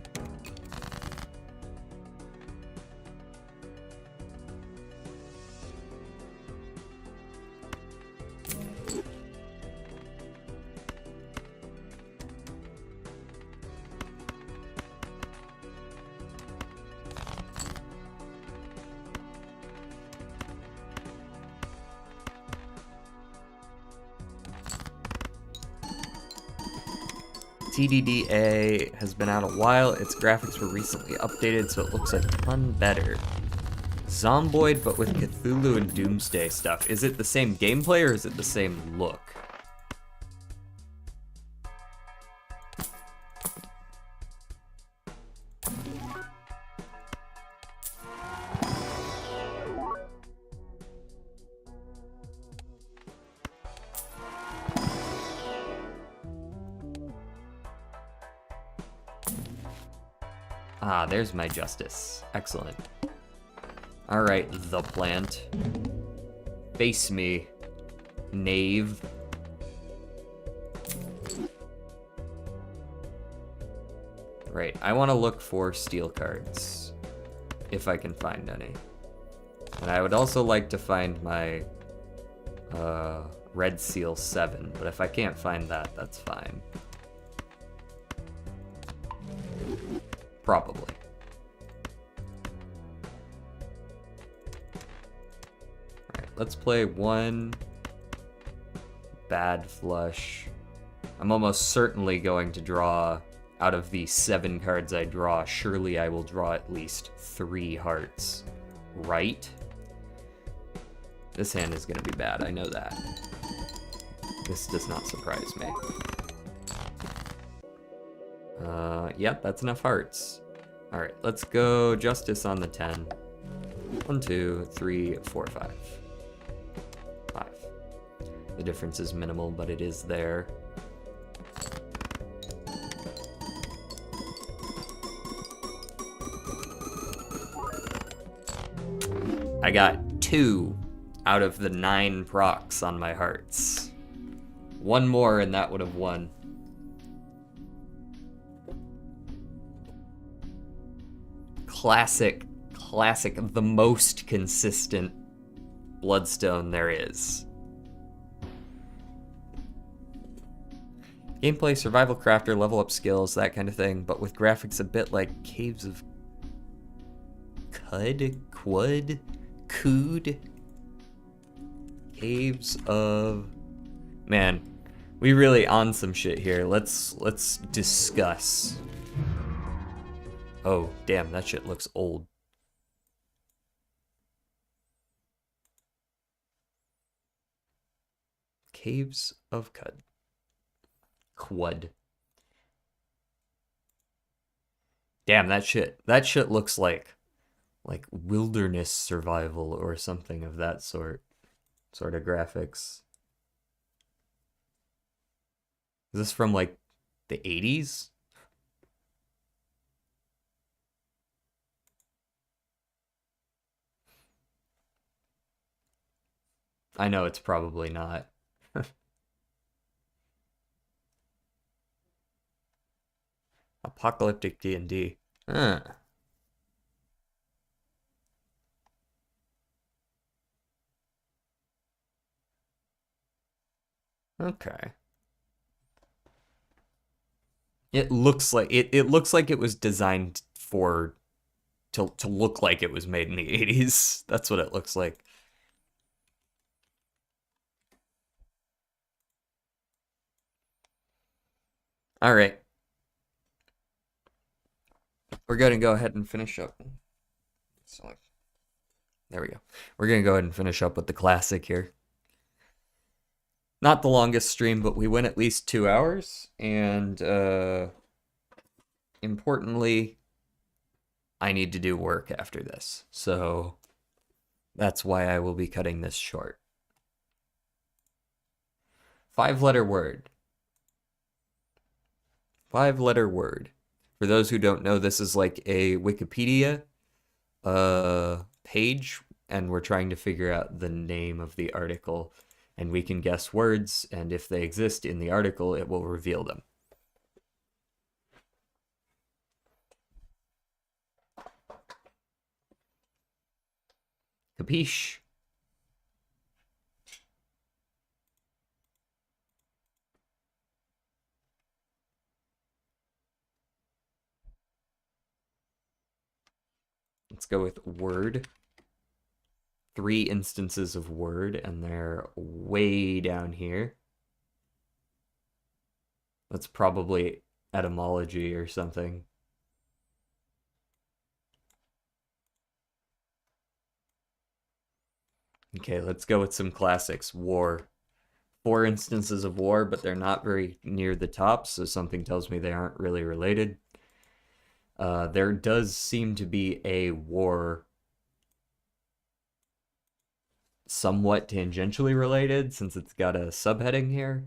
TDDA has been out a while. Its graphics were recently updated, so it looks a ton better. Zomboid, but with Cthulhu and Doomsday stuff. Is it the same gameplay or is it the same look? Ah, there's my justice. Excellent. Alright, the plant. Face me, knave. Right, I want to look for steel cards, if I can find any. And I would also like to find my Red Seal 7, but if I can't find that, that's fine. Probably. Alright, let's play one bad flush. I'm almost certainly going to draw, out of the 7 cards I draw, surely I will draw at least 3 hearts. Right? This hand is going to be bad, I know that. This does not surprise me. Yep, that's enough hearts. Alright, let's go justice on the 10. 1, 2, 3, 4, 5. 5. The difference is minimal, but it is there. I got 2 out of the 9 procs on my hearts. 1 more and that would have won. Classic, the most consistent Bloodstone there is. Gameplay, survival crafter, level up skills, that kind of thing, but with graphics a bit like Caves of Cood? Caves of... Man, we really on some shit here. Let's discuss. Oh, damn, that shit looks old. Caves of Quud. Damn, that shit looks like wilderness survival or something of that sort of graphics. Is this from like the 80s? I know it's probably not. Apocalyptic D&D. Huh. Okay. It looks like it looks like it was designed for to look like it was made in the 80s. That's what it looks like. All right. We're going to go ahead and finish up. There we go. We're going to go ahead and finish up with the classic here. Not the longest stream, but we went at least 2 hours. And importantly, I need to do work after this. So that's why I will be cutting this short. 5-letter word. 5-letter word. For those who don't know, this is like a Wikipedia page, and we're trying to figure out the name of the article. And we can guess words, and if they exist in the article, it will reveal them. Capiche? Let's go with word. 3 instances of word, and they're way down here. That's probably etymology or something. Okay, let's go with some classics. War. 4 instances of war, but they're not very near the top, so something tells me they aren't really related. There does seem to be a war somewhat tangentially related, since it's got a subheading here.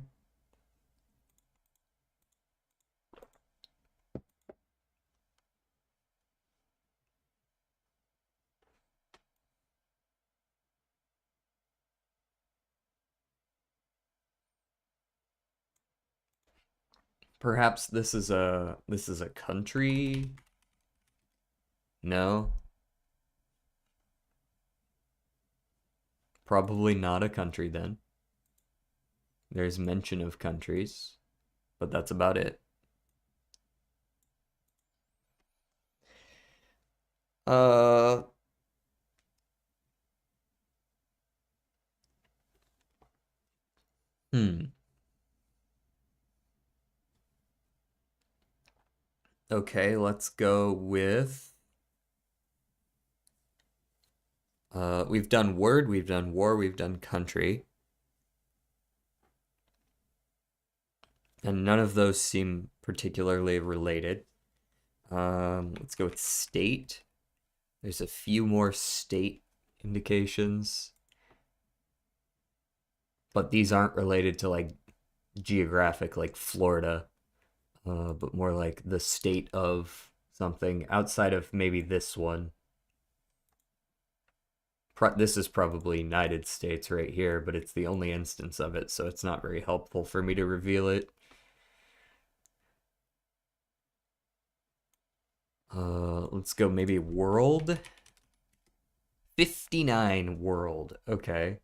Perhaps this is a country? No. Probably not a country then. There's mention of countries, but that's about it. Uh hmm. Okay, let's go with we've done word, we've done war, we've done country. And none of those seem particularly related. Let's go with state. There's a few more state indications, but these aren't related to like geographic, like Florida, but more like the state of something outside of maybe this one. This is probably United States right here, but it's the only instance of it, so it's not very helpful for me to reveal it. Let's go maybe world. 59 world. Okay.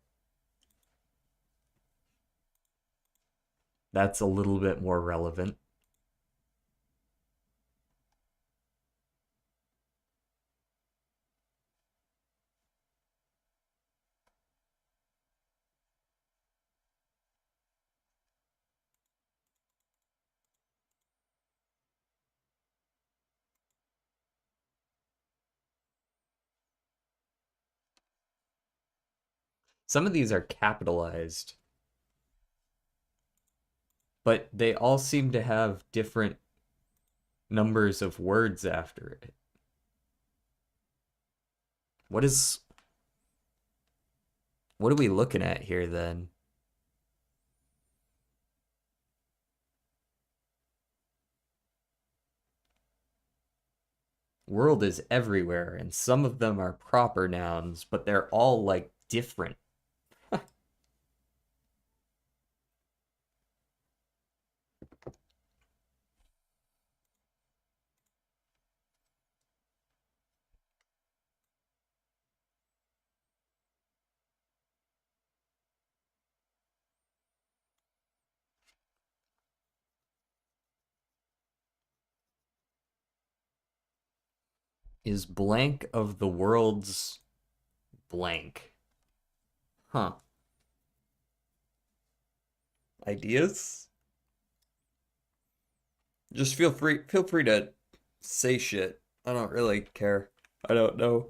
That's a little bit more relevant. Some of these are capitalized, but they all seem to have different numbers of words after it. What is what are we looking at here then? World is everywhere, and some of them are proper nouns, but they're all like different. Is blank of the world's blank? Huh. Ideas? Just feel free to say shit. I don't really care. I don't know.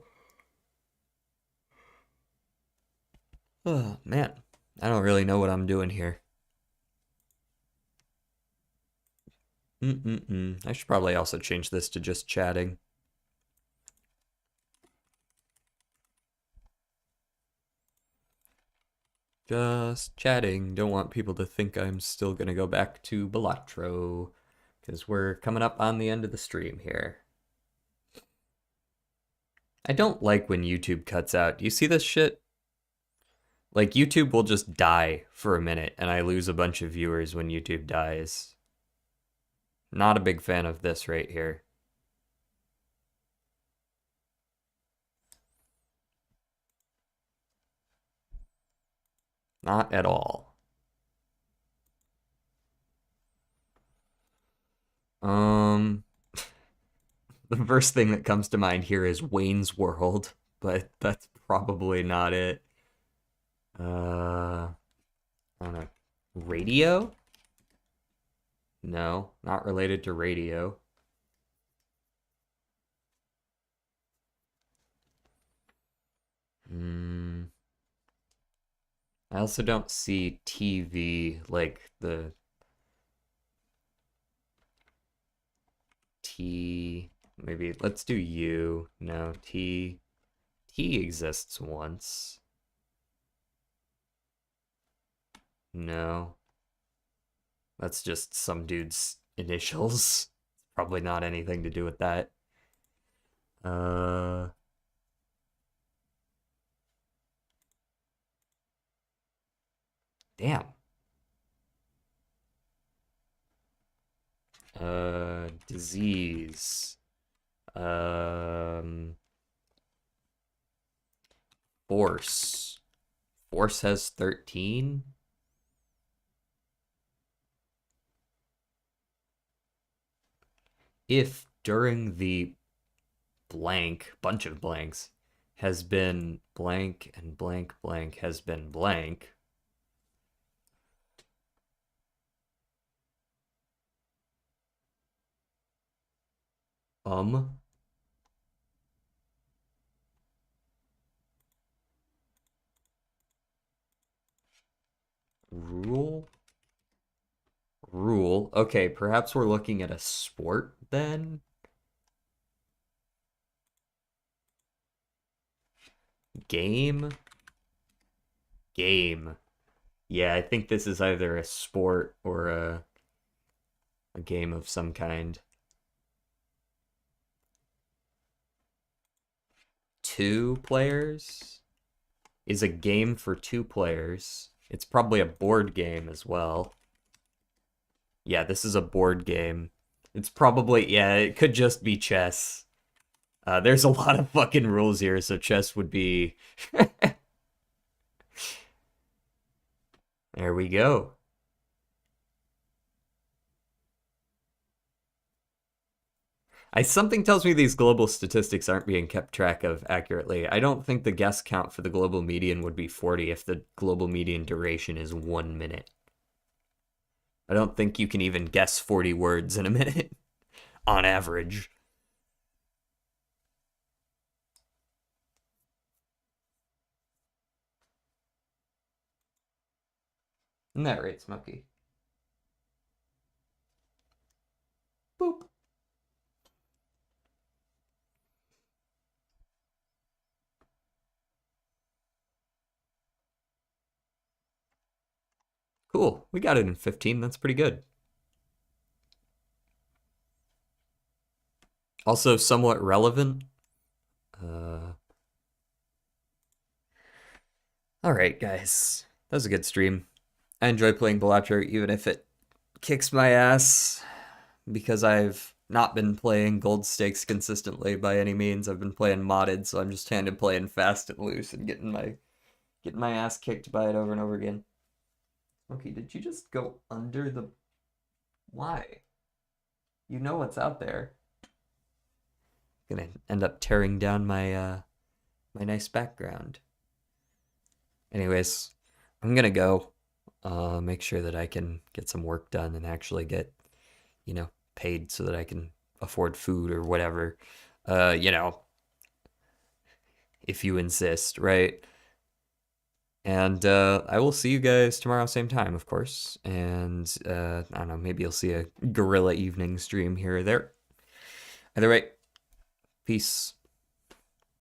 Oh, man. I don't really know what I'm doing here. Mm-mm-mm. I should probably also change this to just chatting. Just chatting. Don't want people to think I'm still gonna go back to Balatro, because we're coming up on the end of the stream here. I don't like when YouTube cuts out. Do you see this shit? Like, YouTube will just die for a minute, and I lose a bunch of viewers when YouTube dies. Not a big fan of this right here. Not at all. Um, the first thing that comes to mind here is Wayne's World, but that's probably not it. I don't know. Radio? No, not related to radio. Hmm. I also don't see TV like the T. Maybe let's do U. No, T. T exists once. No, that's just some dude's initials. Probably not anything to do with that. Uh, damn. Disease. Um, force. Force has 13. If during the blank, bunch of blanks, has been blank and blank blank has been blank, um, rule, rule. Okay, perhaps we're looking at a sport then? Game? Game. Yeah, I think this is either a sport or a game of some kind. Two players is a game for two players. It's probably a board game as well. Yeah, this is a board game. It's probably, yeah, it could just be chess. There's a lot of fucking rules here, so chess would be. There we go. Something tells me these global statistics aren't being kept track of accurately. I don't think the guess count for the global median would be 40 if the global median duration is 1 minute. I don't think you can even guess 40 words in a minute on average. Isn't that right, Smokey? Boop. Cool. We got it in 15. That's pretty good. Also, somewhat relevant. Uh, all right, guys. That was a good stream. I enjoy playing Balatro, even if it kicks my ass because I've not been playing gold stakes consistently by any means. I've been playing modded, so I'm just kind of playing fast and loose and getting my ass kicked by it over and over again. Okay, did you just go under the? Why? You know what's out there. Gonna end up tearing down my nice background. Anyways, I'm gonna go. Make sure that I can get some work done and actually get, paid so that I can afford food or whatever. Uh, you know, if you insist, right? And I will see you guys tomorrow, same time, of course. And I don't know, maybe you'll see a gorilla evening stream here or there. Either way, peace.